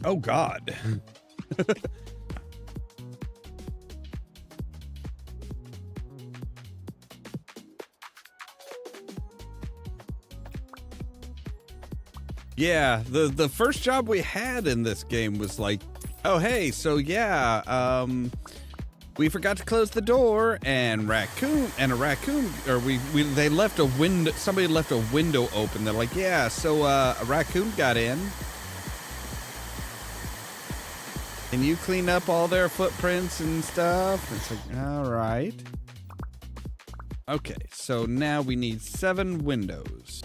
Oh, God. Yeah, the first job we had in this game was like, oh, hey, so yeah, we forgot to close the door and a raccoon, or they left a window, somebody left a window open. They're like, yeah, so a raccoon got in. Can you clean up all their footprints and stuff? It's like, all right. Okay, so now we need 7 windows.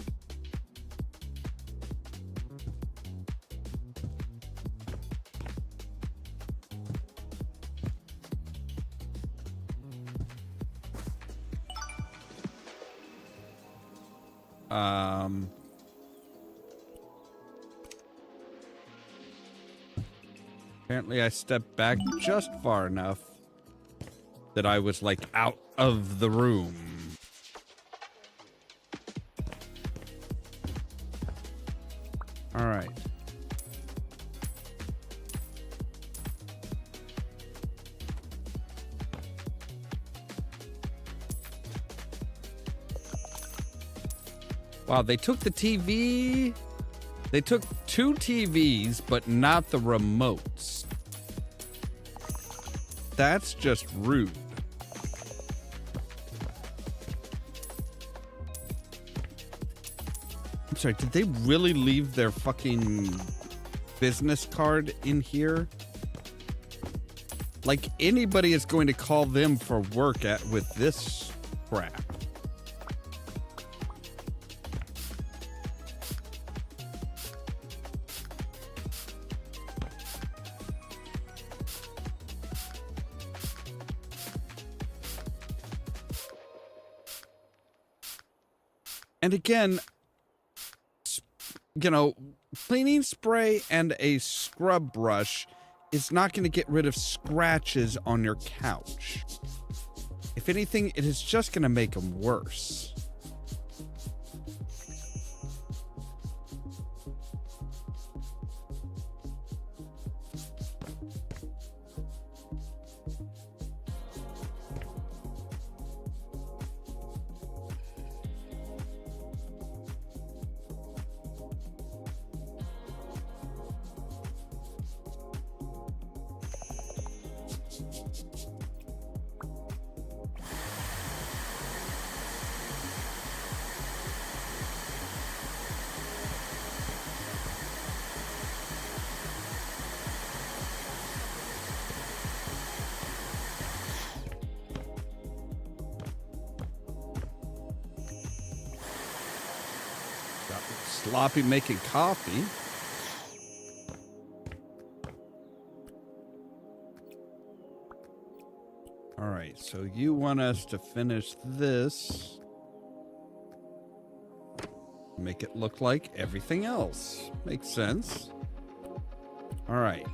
Apparently I stepped back just far enough that I was like out of the room. All right. Wow, they took the TV. They took 2 TVs, but not the remotes. That's just rude. I'm sorry, did they really leave their fucking business card in here? Like anybody is going to call them for work with this crap. And again, you know, cleaning spray and a scrub brush is not going to get rid of scratches on your couch. If anything, it is just going to make them worse. Sloppy making coffee. All right, so you want us to finish this. Make it look like everything else. Makes sense. All right.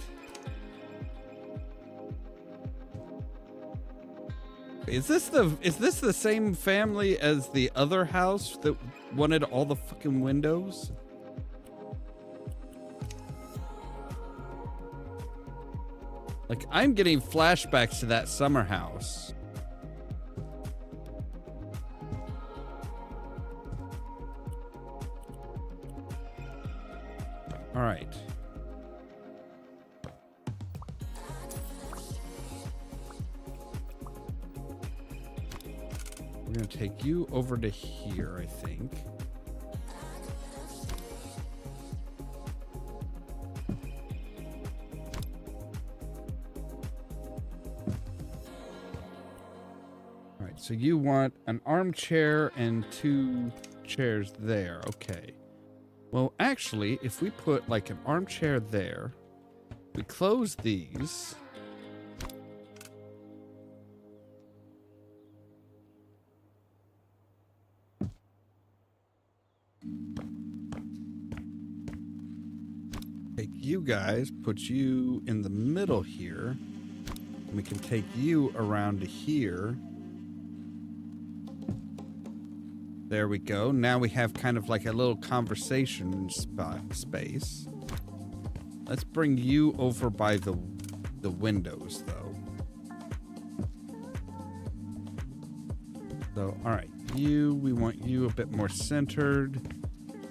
Is this the same family as the other house that wanted all the fucking windows? Like, I'm getting flashbacks to that summer house. All right. We're going to take you over to here, I think. All right, so you want an armchair and 2 chairs there. Okay. Well, actually, if we put like an armchair there, we close these. Take you guys, put you in the middle here. And we can take you around to here. There we go. Now we have kind of like a little conversation space. Let's bring you over by the windows, though. So, all right. We want you a bit more centered.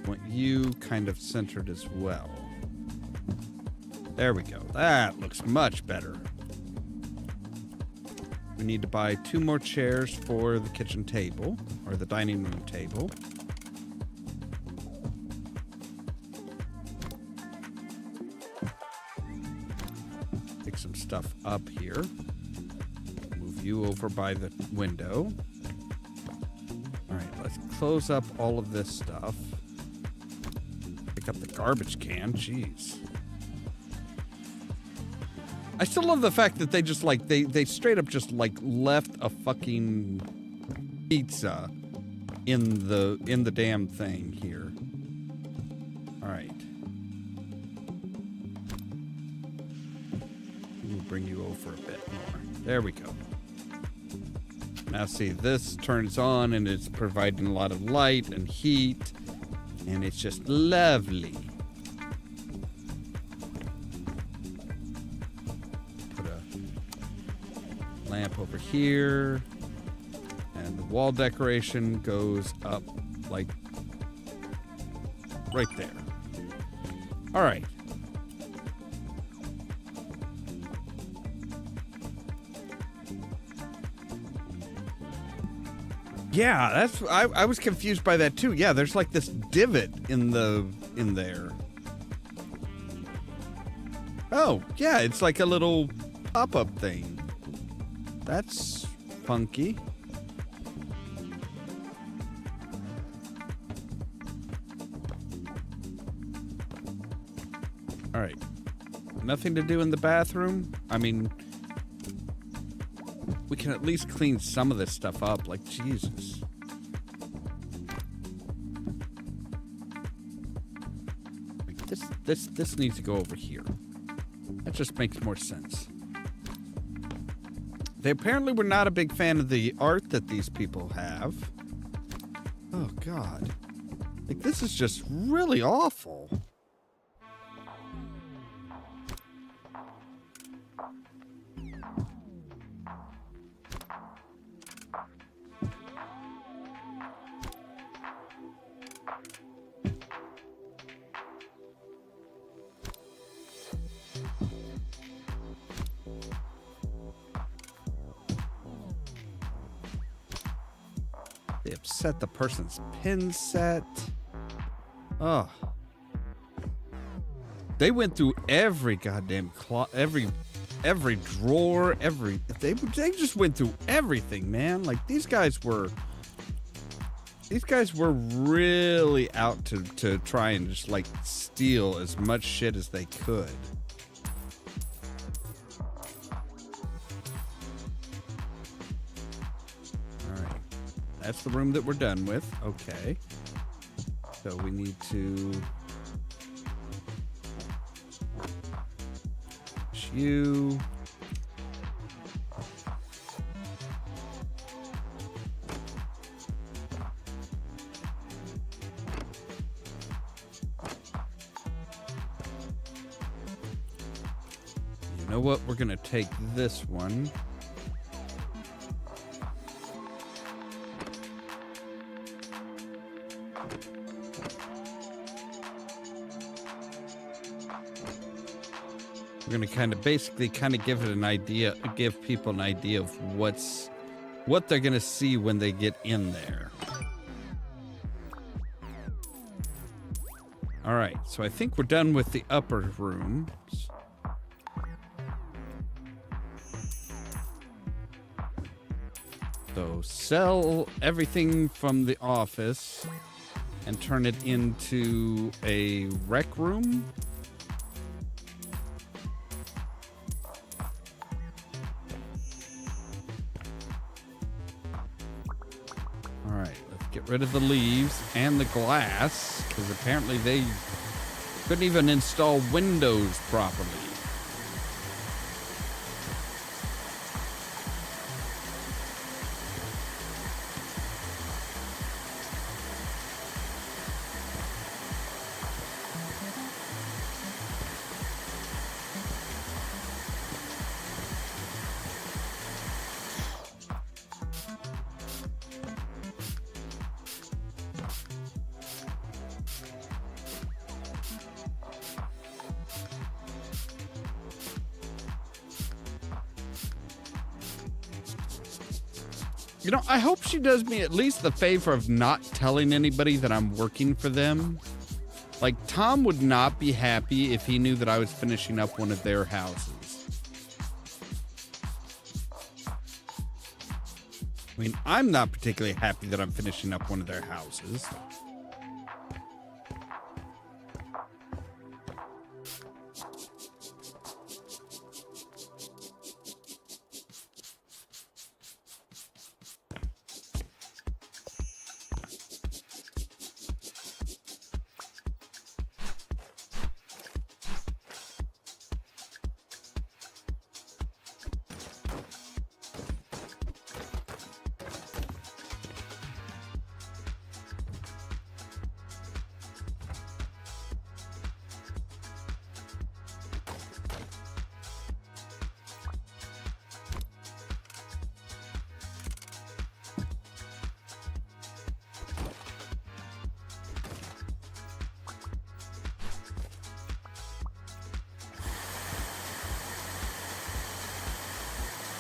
Want you kind of centered as well. There we go. That looks much better. We need to buy 2 more chairs for the kitchen table, or the dining room table. Pick some stuff up here. Move you over by the window. All right, let's close up all of this stuff. Pick up the garbage can. Jeez. I still love the fact that they just like they straight up just like left a fucking pizza in the damn thing here. All right. We'll bring you over a bit more. There we go. Now see, this turns on and it's providing a lot of light and heat, and it's just lovely. Lamp over here, and the wall decoration goes up like right there. All right. Yeah, that's I was confused by that too. Yeah, there's like this divot in there. Oh, yeah, it's like a little pop-up thing. That's funky. All right. Nothing to do in the bathroom? I mean, we can at least clean some of this stuff up. Like, Jesus. this needs to go over here. That just makes more sense. They apparently were not a big fan of the art that these people have. Oh, God. Like, this is just really awful. They upset the person's pin set. Oh. They went through every goddamn every drawer, they just went through everything, man. Like these guys were really out to try and just like steal as much shit as they could. That's the room that we're done with. Okay. So we need to... you. You know what? We're going to take this one. We're going to kind of give it an idea, give people an idea of what they're going to see when they get in there. All right, so I think we're done with the upper rooms. So sell everything from the office and turn it into a rec room. Get rid of the leaves and the glass, because apparently they couldn't even install windows properly. You know, I hope she does me at least the favor of not telling anybody that I'm working for them. Like, Tom would not be happy if he knew that I was finishing up one of their houses. I mean, I'm not particularly happy that I'm finishing up one of their houses.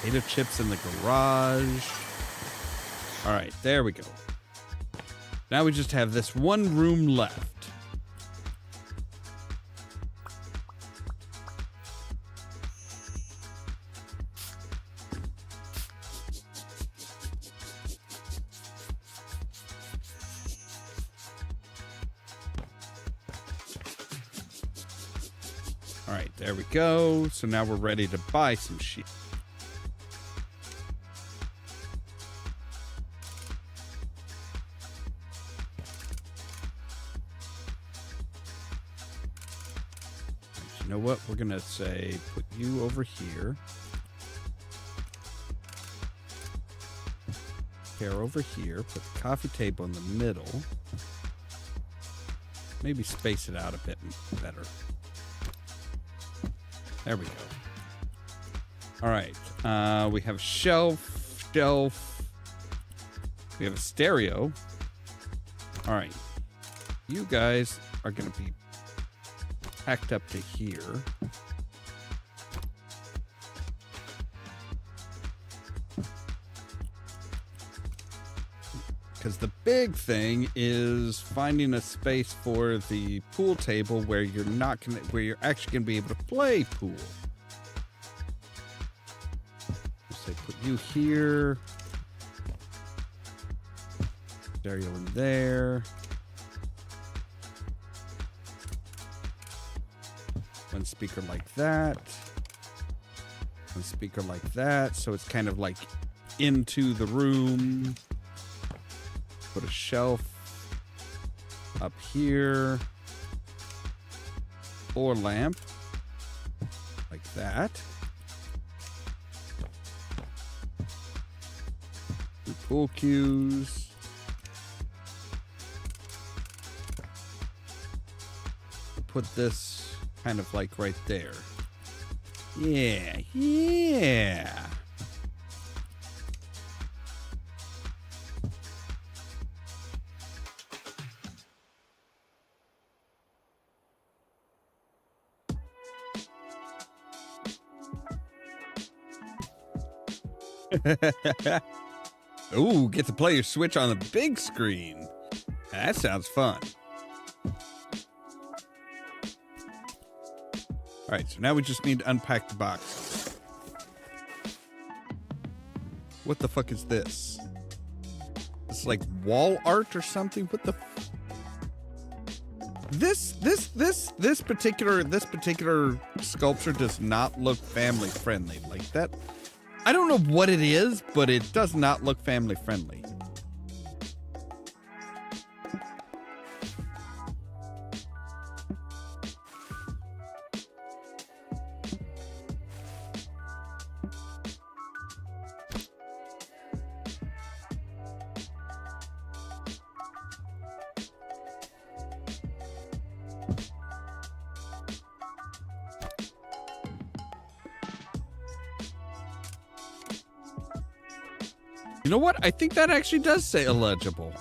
Potato chips in the garage. All right, there we go. Now we just have this one room left. All right, there we go. So now we're ready to buy some shit. know what? We're going to say, put you over here. Chair over here. Put the coffee table in the middle. Maybe space it out a bit better. There we go. All right. We have shelf. We have a stereo. All right. You guys are going to be packed up to here. Because the big thing is finding a space for the pool table where you're actually gonna be able to play pool. So put you here. Stereo in there. One speaker like that. One speaker like that. So it's kind of like into the room. Put a shelf up here. Or lamp. Like that. The pool cues. Put this kind of like right there. Yeah, yeah. Ooh, get to play your Switch on the big screen. That sounds fun. All right, so now we just need to unpack the box. What the fuck is this? It's like wall art or something? What the? This particular sculpture does not look family friendly. Like that. I don't know what it is, but it does not look family friendly. You know what? I think that actually does say illegible.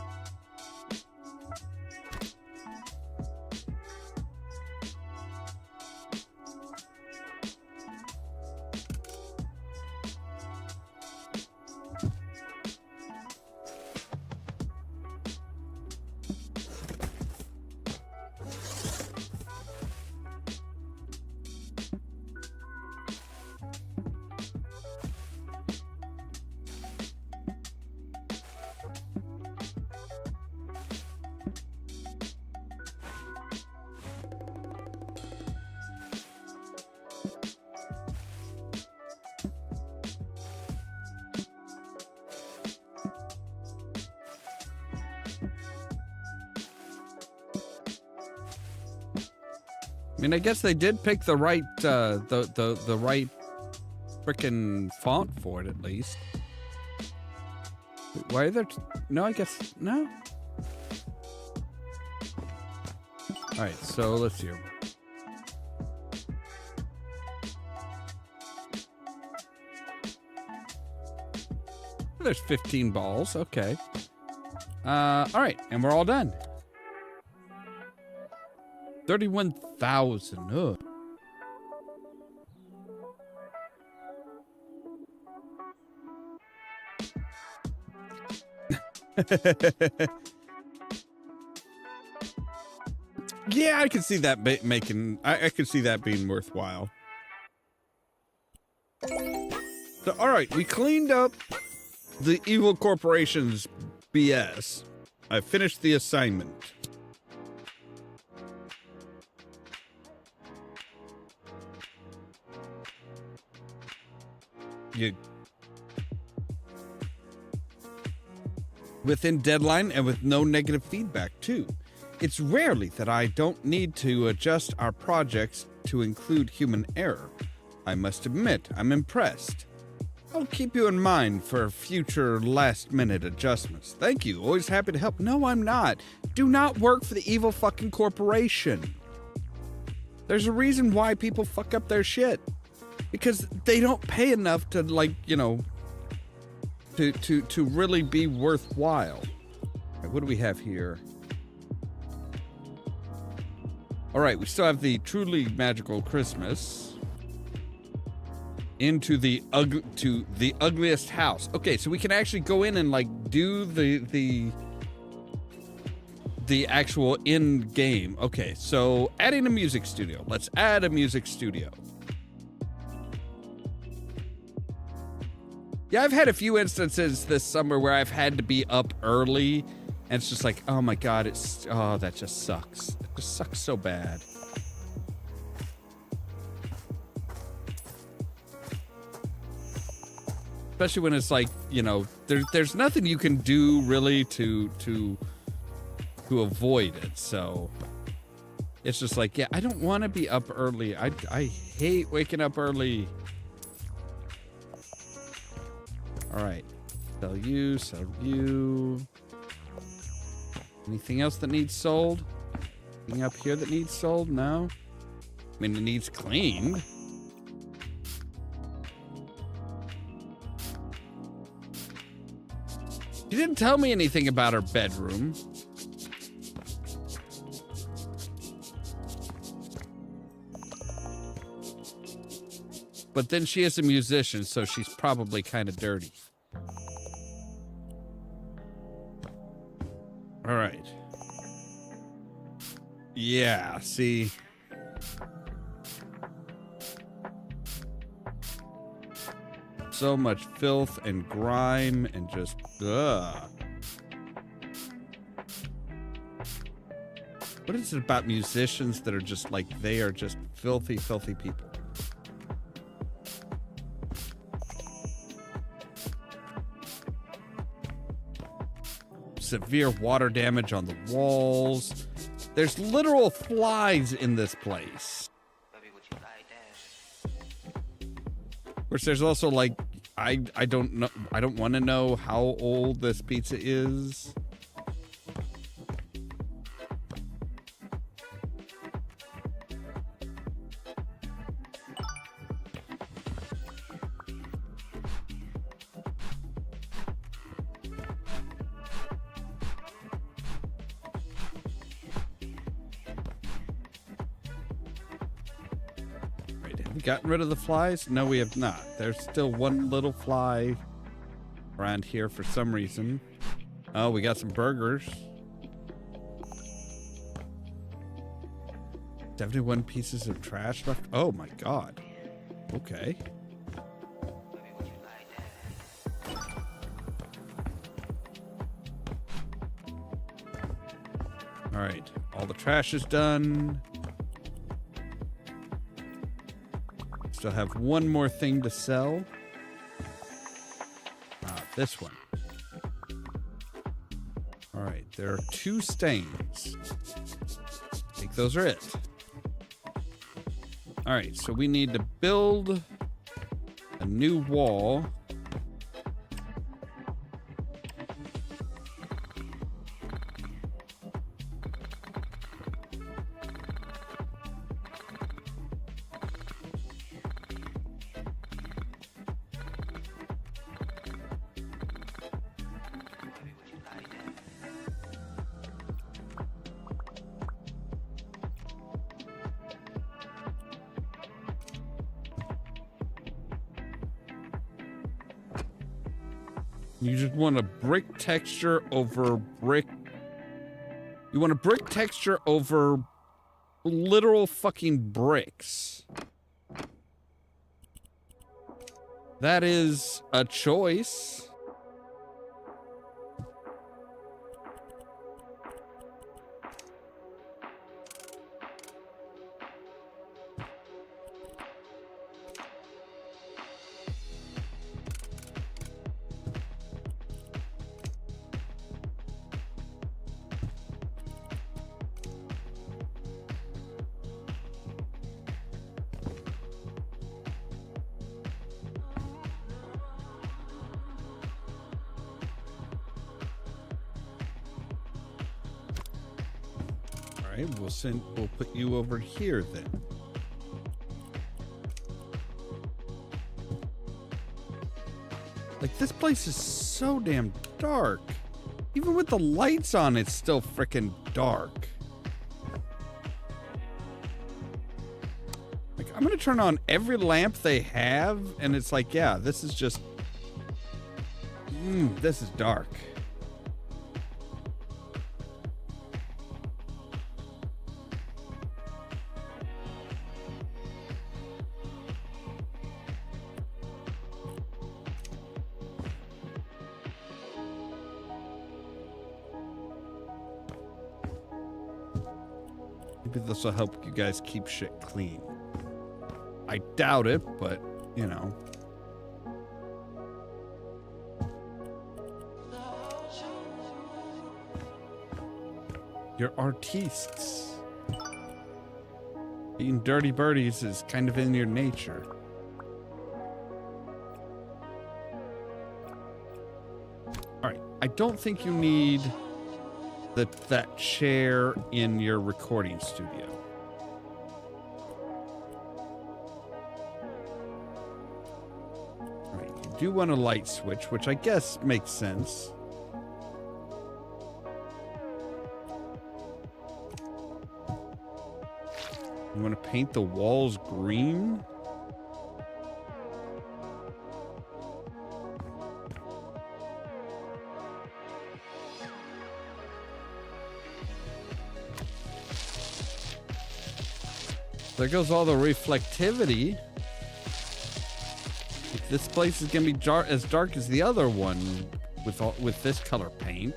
I mean, I guess they did pick the right, the right frickin' font for it, at least. Wait, why are there? No, I guess no. All right, so let's see. There's 15 balls. Okay. All right, and we're all done. 31,000. Ugh. Yeah, I can see that making. I could see that being worthwhile. So, all right, we cleaned up the evil corporation's BS. I finished the assignment. Within deadline and with no negative feedback too. It's rarely that I don't need to adjust our projects to include human error. I must admit, I'm impressed. I'll keep you in mind for future last-minute adjustments. Thank you. Always happy to help. No, I'm not. Do not work for the evil fucking corporation. There's a reason why people fuck up their shit. Because they don't pay enough to, like, you know, to really be worthwhile. All right, what do we have here? All right, we still have the truly magical Christmas. Into the ugliest house. Okay, so we can actually go in and like do the actual end game. Okay, so adding a music studio. Let's add a music studio. Yeah, I've had a few instances this summer where I've had to be up early, and it's just like, oh my god, that just sucks. It just sucks so bad. Especially when it's like, you know, there's nothing you can do really to avoid it. So it's just like, yeah, I don't want to be up early. I hate waking up early. All right, sell you. Anything else that needs sold? Anything up here that needs sold? No. I mean, it needs cleaned. She didn't tell me anything about her bedroom. But then she is a musician, so she's probably kind of dirty. All right. Yeah, see. So much filth and grime and just ugh. What is it about musicians that are just like, they are just filthy, filthy people? Severe water damage on the walls. There's literal flies in this place. Of course, there's also like, I don't know. I don't want to know how old this pizza is. Gotten rid of the flies? No, we have not. There's still one little fly around here for some reason. Oh, we got some burgers. 71 pieces of trash left. Oh my god. Okay. All right. All the trash is done. Still have one more thing to sell. This one. All right, there are 2 stains. I think those are it. All right, so we need to build a new wall. You just want a brick texture over brick. You want a brick texture over literal fucking bricks. That is a choice. right, we'll put you over here then. Like, this place is so damn dark. Even with the lights on, it's still freaking dark. Like, I'm gonna turn on every lamp they have, and it's like, yeah, this is just... this is dark. Maybe this will help you guys keep shit clean. I doubt it, but, you know. You're artistes. Eating dirty birdies is kind of in your nature. Alright, I don't think you need that chair in your recording studio. Alright, you do want a light switch, which I guess makes sense. You want to paint the walls green? There goes all the reflectivity. If this place is gonna be as dark as the other one with this color paint.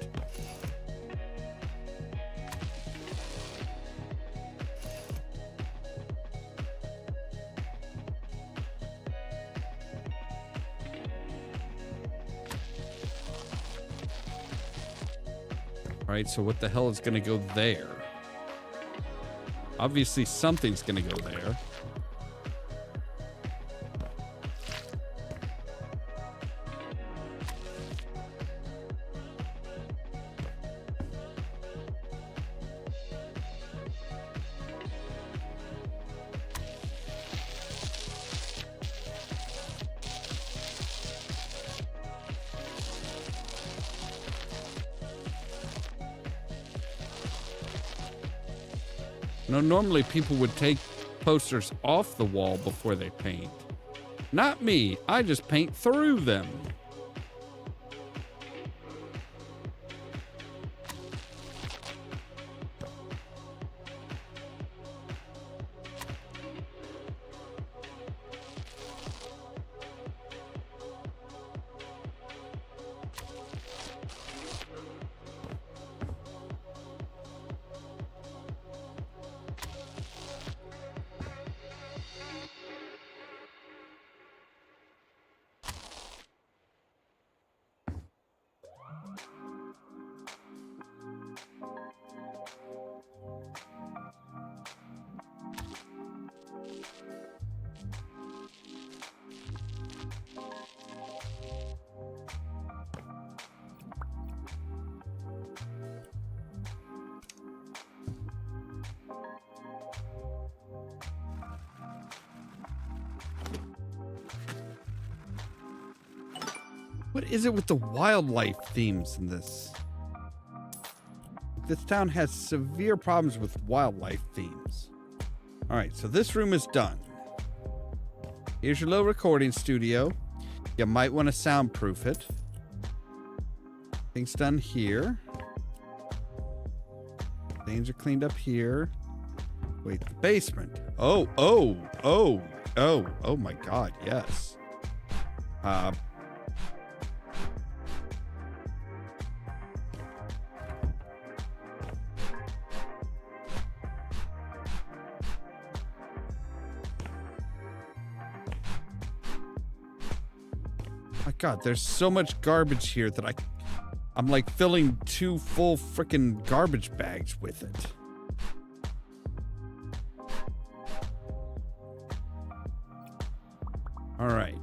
All right, so what the hell is gonna go there? Obviously, something's gonna go there. No, normally people would take posters off the wall before they paint. Not me. I just paint through them. What is it with the wildlife themes in this? This town has severe problems with wildlife themes. All right, so this room is done. Here's your little recording studio. You might want to soundproof it. Things done here. Things are cleaned up here. Wait, the basement. Oh my God, yes. My God, there's so much garbage here that I'm like filling 2 full freaking garbage bags with it. All right.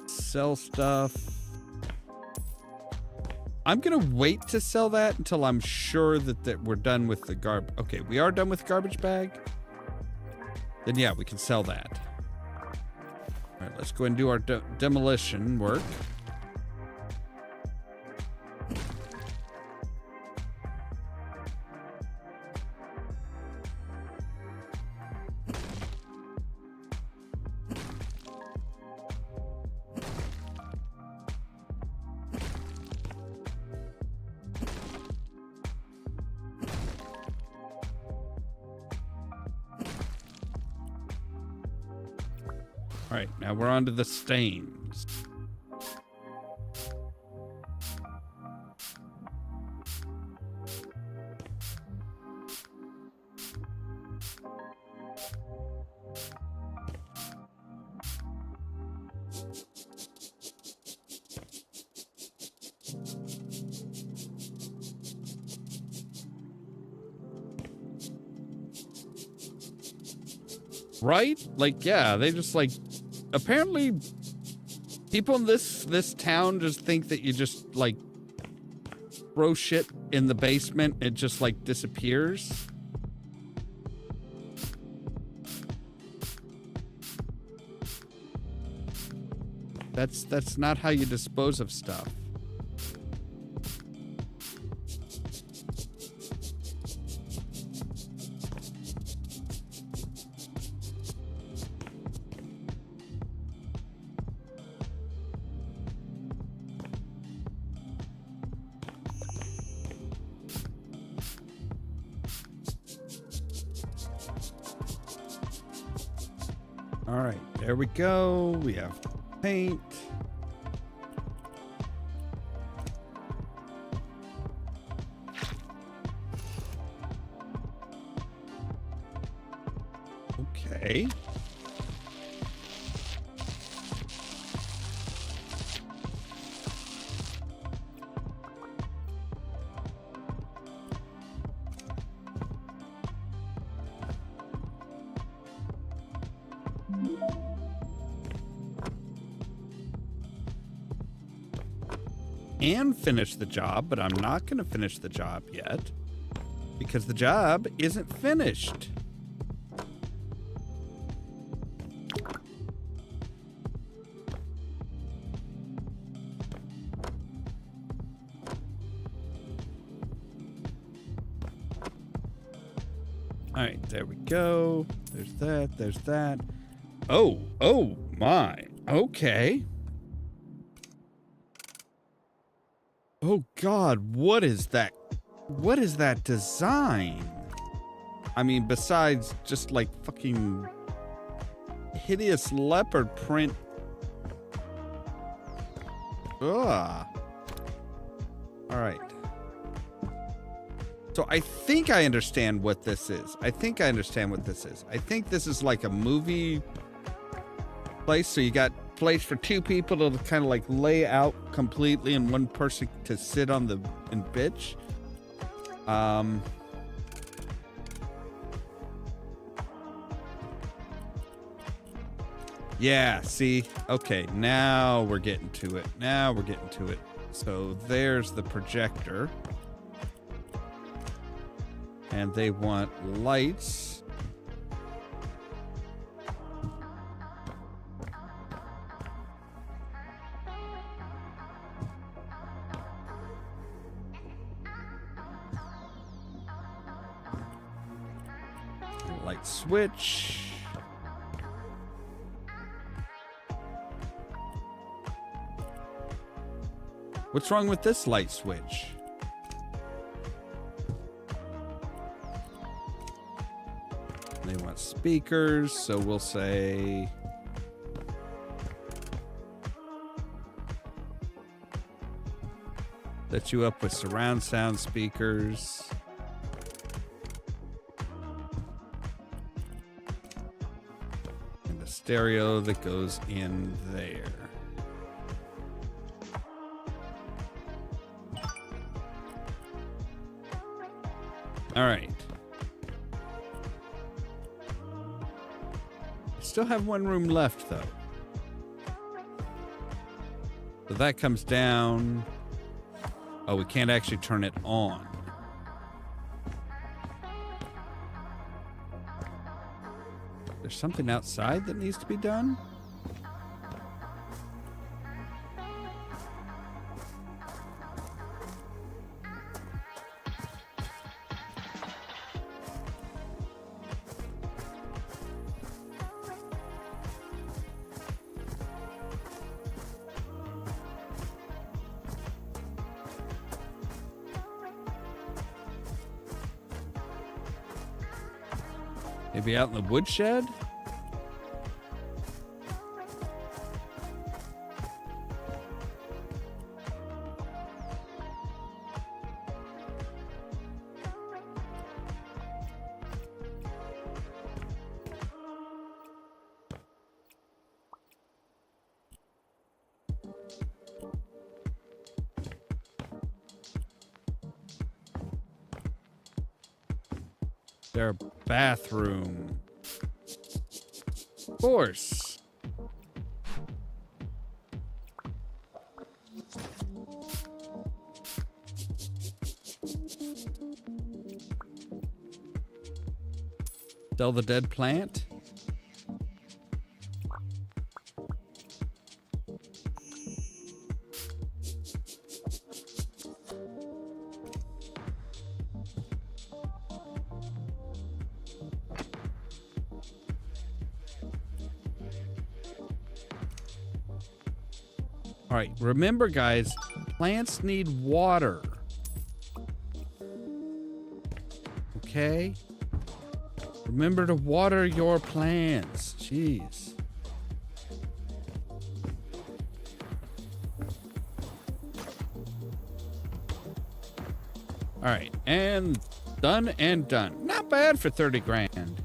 Sell stuff. I'm going to wait to sell that until I'm sure that we're done with the Okay, we are done with the garbage bag. Then yeah, we can sell that. All right, let's go and do our demolition work. All right, now we're on to the stains. Right? Like, yeah, they just like, apparently people in this town just think that you just like throw shit in the basement, it just like disappears. That's not how you dispose of stuff. All right, there we go. We have paint. Okay. And finish the job, but I'm not going to finish the job yet because the job isn't finished. All right, there we go. There's that. There's that. Oh my. Okay. Oh God, what is that? What is that design? I mean, besides just like fucking hideous leopard print. Ugh. All right. So I think I understand what this is. I think this is like a movie place. So you got place for two people to kind of like lay out completely and one person to sit on the and bitch. Yeah, see? Okay, now we're getting to it. So there's the projector. And they want lights. Light switch. What's wrong with this light switch? They want speakers, so we'll say set you up with surround sound speakers. And a stereo that goes in there. All right. Still have one room left, though. So that comes down. Oh, we can't actually turn it on. There's something outside that needs to be done? Maybe out in the woodshed? Their bathroom. Of course. Sell the dead plant? All right, remember guys, plants need water. Okay? Remember to water your plants. Jeez. All right, and done and done. Not bad for 30 grand.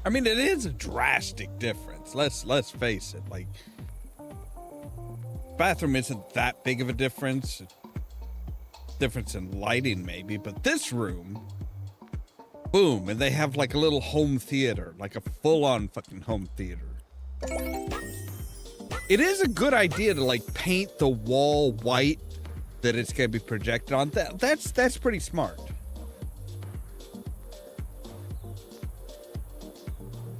I mean, it is a drastic difference. Let's face it. Like, bathroom isn't that big of a difference. Difference in lighting maybe, but this room, boom, and they have like a little home theater, like a full-on fucking home theater. It is a good idea to like paint the wall white that it's gonna be projected on. That's pretty smart.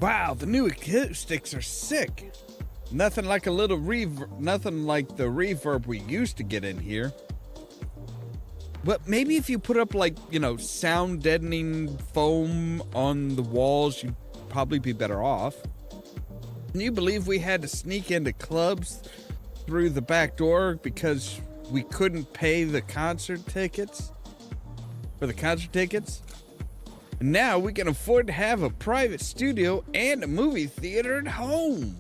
Wow, the new acoustics are sick. Nothing like a little nothing like the reverb we used to get in here. But maybe if you put up like, you know, sound deadening foam on the walls, you'd probably be better off. Can you believe we had to sneak into clubs through the back door because we couldn't pay the concert tickets? For the concert tickets? And now we can afford to have a private studio and a movie theater at home.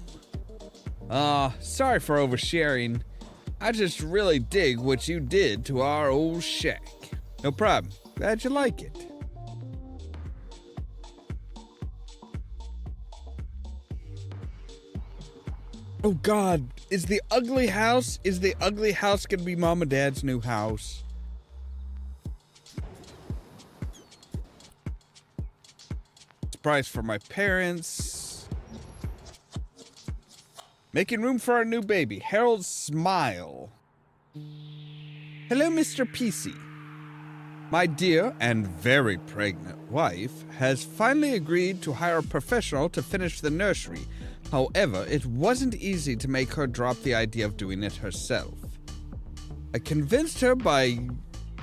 Sorry for oversharing. I just really dig what you did to our old shack. No problem. Glad you like it. Oh God, is the ugly house gonna be Mom and Dad's new house? Surprise for my parents. Making room for our new baby, Harold Smile. Hello, Mr. PC. My dear and very pregnant wife has finally agreed to hire a professional to finish the nursery. However, it wasn't easy to make her drop the idea of doing it herself. I convinced her by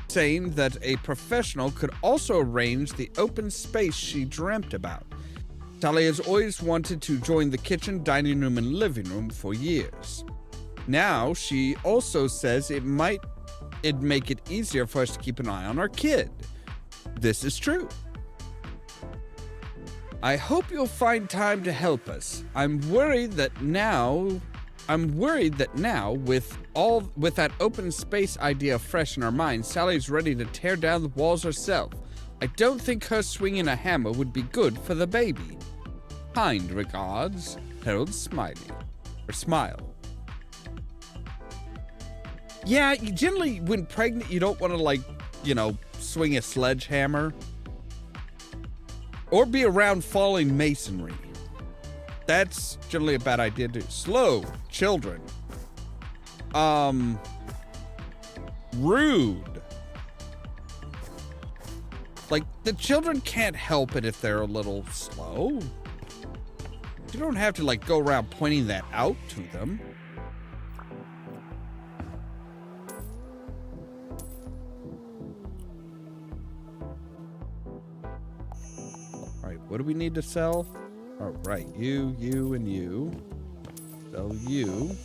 saying that a professional could also arrange the open space she dreamt about. Sally has always wanted to join the kitchen, dining room, and living room for years. Now, she also says it'd make it easier for us to keep an eye on our kid. This is true. I hope you'll find time to help us. I'm worried that now with that open space idea fresh in our minds, Sally's ready to tear down the walls herself. I don't think her swinging a hammer would be good for the baby. Kind regards, Harold Smile. Yeah, generally when pregnant, you don't want to, like, you know, swing a sledgehammer or be around falling masonry. That's generally a bad idea too. Slow children. Rude. Like, the children can't help it if they're a little slow. You don't have to, like, go around pointing that out to them. All right, what do we need to sell? All right, you, and you. Sell you.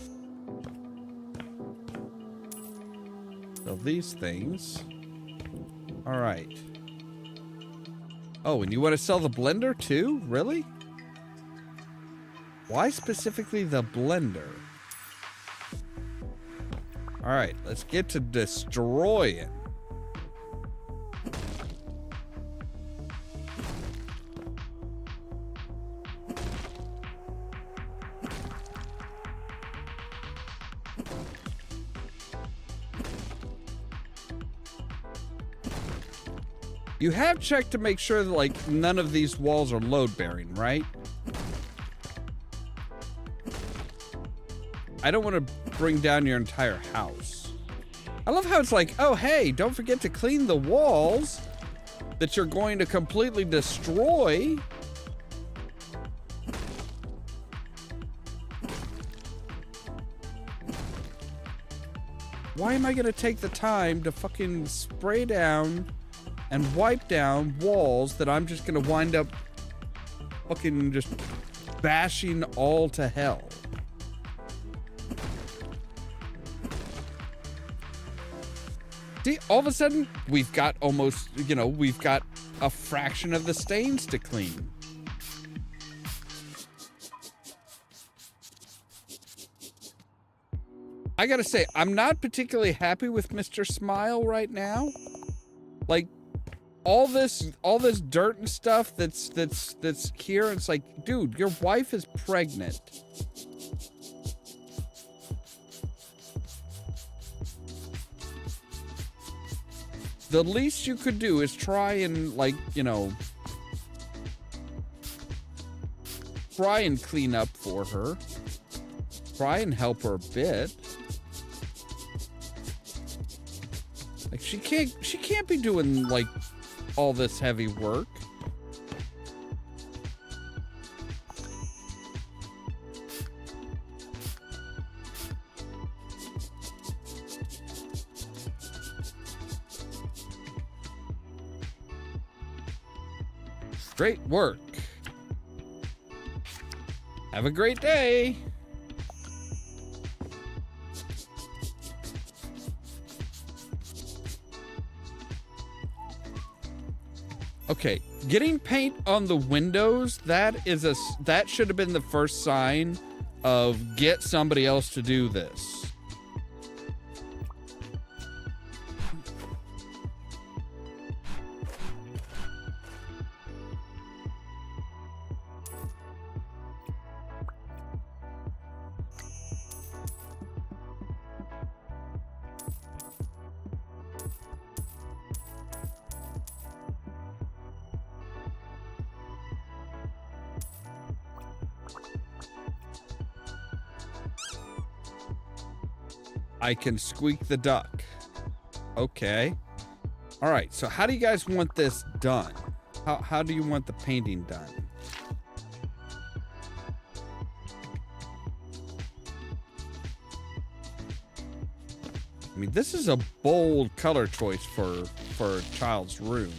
Sell these things. All right. Oh, and you want to sell the blender too? Really? Why specifically the blender? All right, let's get to destroying. You have checked to make sure that, like, none of these walls are load-bearing, right? I don't want to bring down your entire house. I love how it's like, oh, hey, don't forget to clean the walls that you're going to completely destroy. Why am I going to take the time to fucking spray down and wipe down walls that I'm just gonna wind up fucking just bashing all to hell? See, all of a sudden, we've got almost, you know, we've got a fraction of the stains to clean. I gotta say, I'm not particularly happy with Mr. Smile right now. Like, all this dirt and stuff that's here, it's like, dude, your wife is pregnant. The least you could do is try and, like, you know, try and clean up for her. Try and help her a bit. Like, she can't be doing, like, all this heavy work. Great work. Have a great day. Okay, getting paint on the windows, that should have been the first sign of get somebody else to do this. I can squeak the duck. Okay. All right. So how do you guys want this done? How do you want the painting done? I mean, this is a bold color choice for a child's room.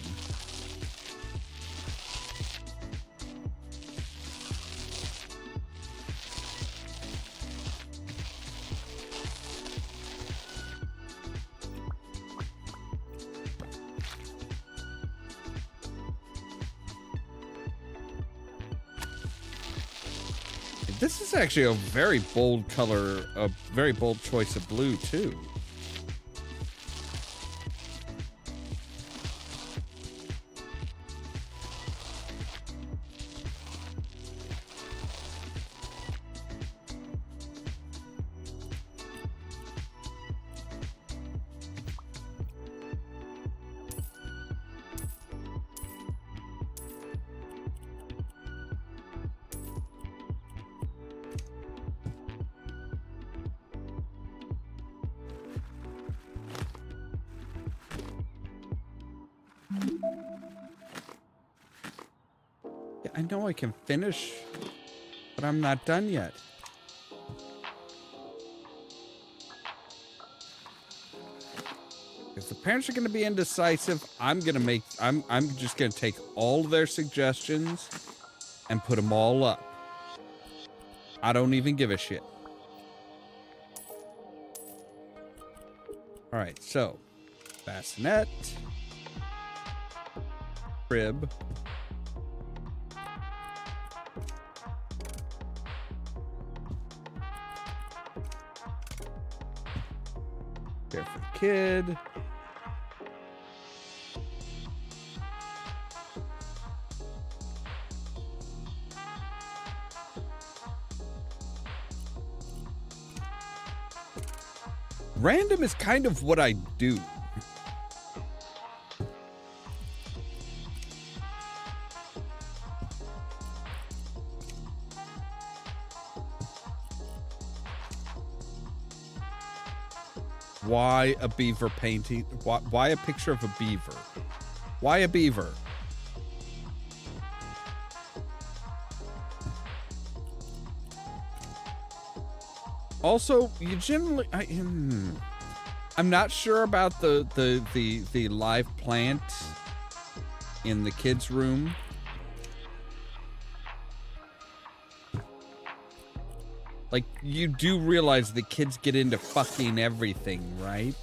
This is actually a very bold color, a very bold choice of blue, too. Yeah, I know I can finish, but I'm not done yet. If the parents are going to be indecisive, I'm just going to take all their suggestions and put them all up. I don't even give a shit. All right, so bassinet, crib, care for the kid. Random is kind of what I do. Why a beaver painting? Why a picture of a beaver? Why a beaver? Also, you generally, I'm not sure about the live plant in the kids' room. Like, you do realize the kids get into fucking everything, right?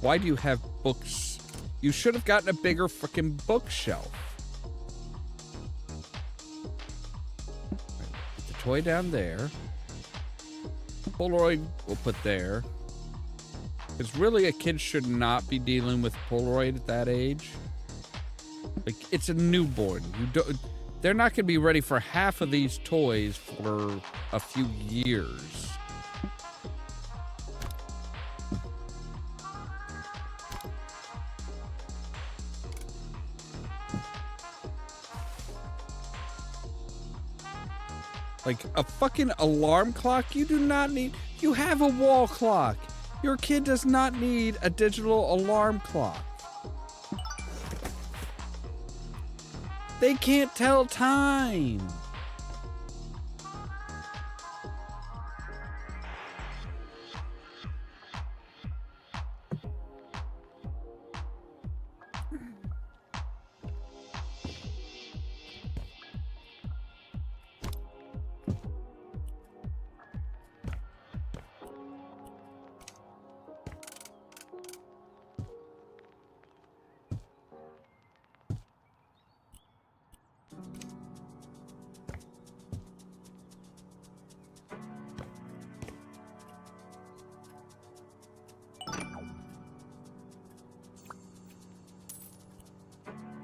Why do you have books? You should have gotten a bigger freaking bookshelf. Put the toy down there. Polaroid we'll put there. Because really a kid should not be dealing with Polaroid at that age. Like, it's a newborn. They're not going to be ready for half of these toys for a few years. Like, a fucking alarm clock you do not need. You have a wall clock. Your kid does not need a digital alarm clock. They can't tell time.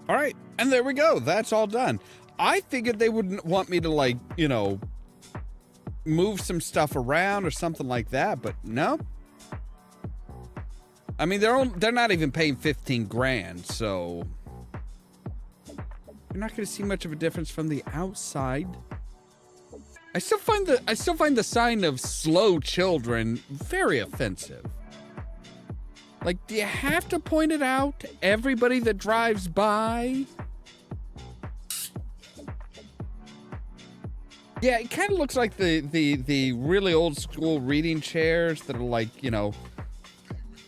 All right, and there we go. That's all done. I figured they wouldn't want me to, like, you know, move some stuff around or something like that, but no. I mean, they're not even paying 15 grand, so you're not going to see much of a difference from the outside. I still find the sign of slow children very offensive. Like, do you have to point it out to everybody that drives by? Yeah, it kind of looks like the really old school reading chairs that are, like, you know,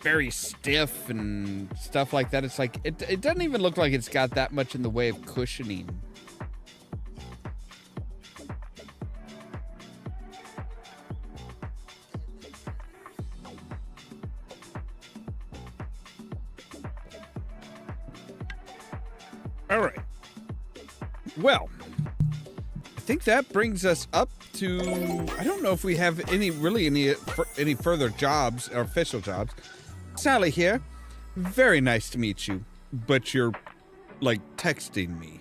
very stiff and stuff like that. It's like, it doesn't even look like it's got that much in the way of cushioning. All right. Well, I think that brings us up to, I don't know if we have any further jobs or official jobs. Sally here. Very nice to meet you, but you're, like, texting me.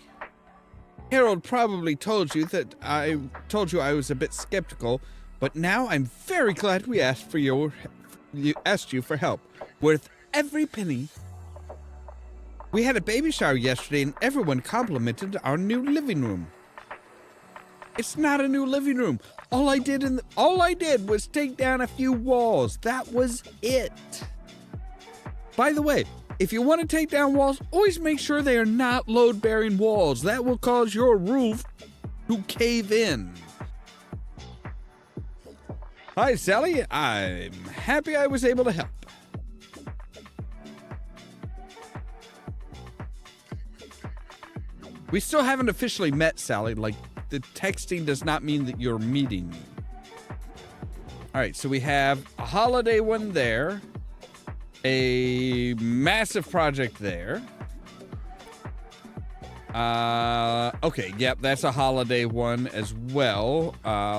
Harold probably told you that I was a bit skeptical, but now I'm very glad we asked you for help. Worth every penny. We had a baby shower yesterday and everyone complimented our new living room. It's not a new living room. All I did was take down a few walls. That was it. By the way, if you want to take down walls, always make sure they are not load-bearing walls. That will cause your roof to cave in. Hi, Sally. I'm happy I was able to help. We still haven't officially met, Sally. Like, the texting does not mean that you're meeting me. All right, so we have a holiday one there. A massive project there. Okay, yep, that's a holiday one as well.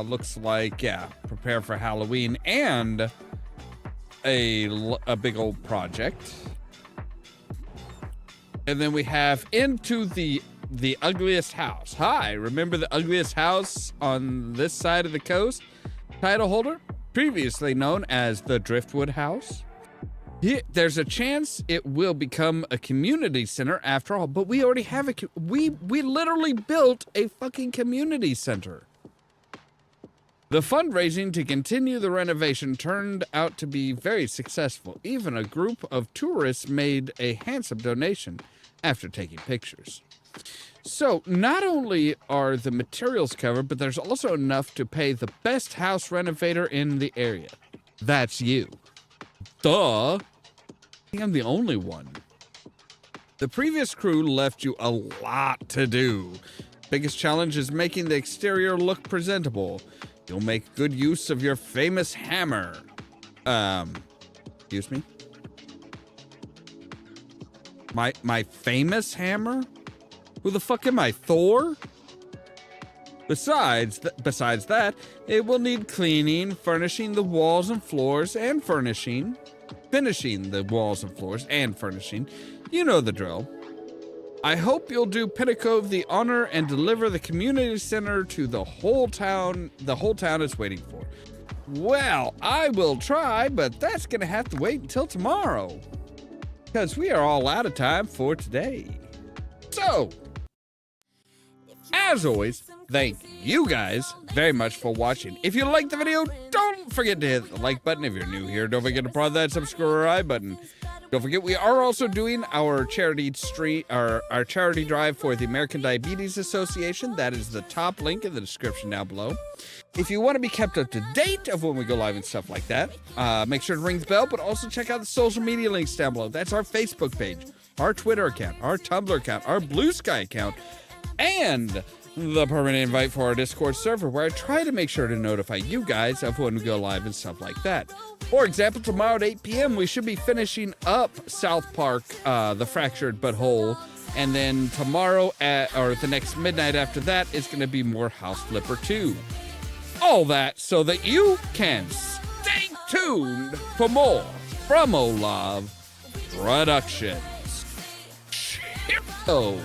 Looks like, yeah, prepare for Halloween and a big old project. And then we have into the ugliest house. Hi, remember the ugliest house on this side of the coast? Title holder, previously known as the Driftwood House. There's a chance it will become a community center after all, but we already have we literally built a fucking community center. The fundraising to continue the renovation turned out to be very successful. Even a group of tourists made a handsome donation after taking pictures. So not only are the materials covered, but there's also enough to pay the best house renovator in the area. That's you. Duh. I think I'm the only one. The previous crew left you a lot to do. Biggest challenge is making the exterior look presentable. You'll make good use of your famous hammer. Excuse me? My famous hammer? Who the fuck am I, Thor? Besides that, it will need cleaning, furnishing the walls and floors, and finishing the walls and floors and furnishing. You know the drill. I hope you'll do Pinnacove the honor and deliver the community center to the whole town is waiting for. Well, I will try, but that's gonna have to wait until tomorrow, because we are all out of time for today. So, as always, thank you guys very much for watching. If you liked the video, don't forget to hit the like button. If you're new here, don't forget to press that subscribe button. Don't forget, we are also doing our charity our charity drive for the American Diabetes Association. That is the top link in the description down below. If you want to be kept up to date of when we go live and stuff like that, make sure to ring the bell, but also check out the social media links down below. That's our Facebook page, our Twitter account, our Tumblr account, our Blue Sky account, and the permanent invite for our Discord server, where I try to make sure to notify you guys of when we go live and stuff like that. For example, tomorrow at 8 p.m. we should be finishing up South Park, The Fractured But Whole, and then tomorrow or the next midnight after that is going to be more House Flipper 2. All that so that you can stay tuned for more from Ollamh Productions. Cheerio!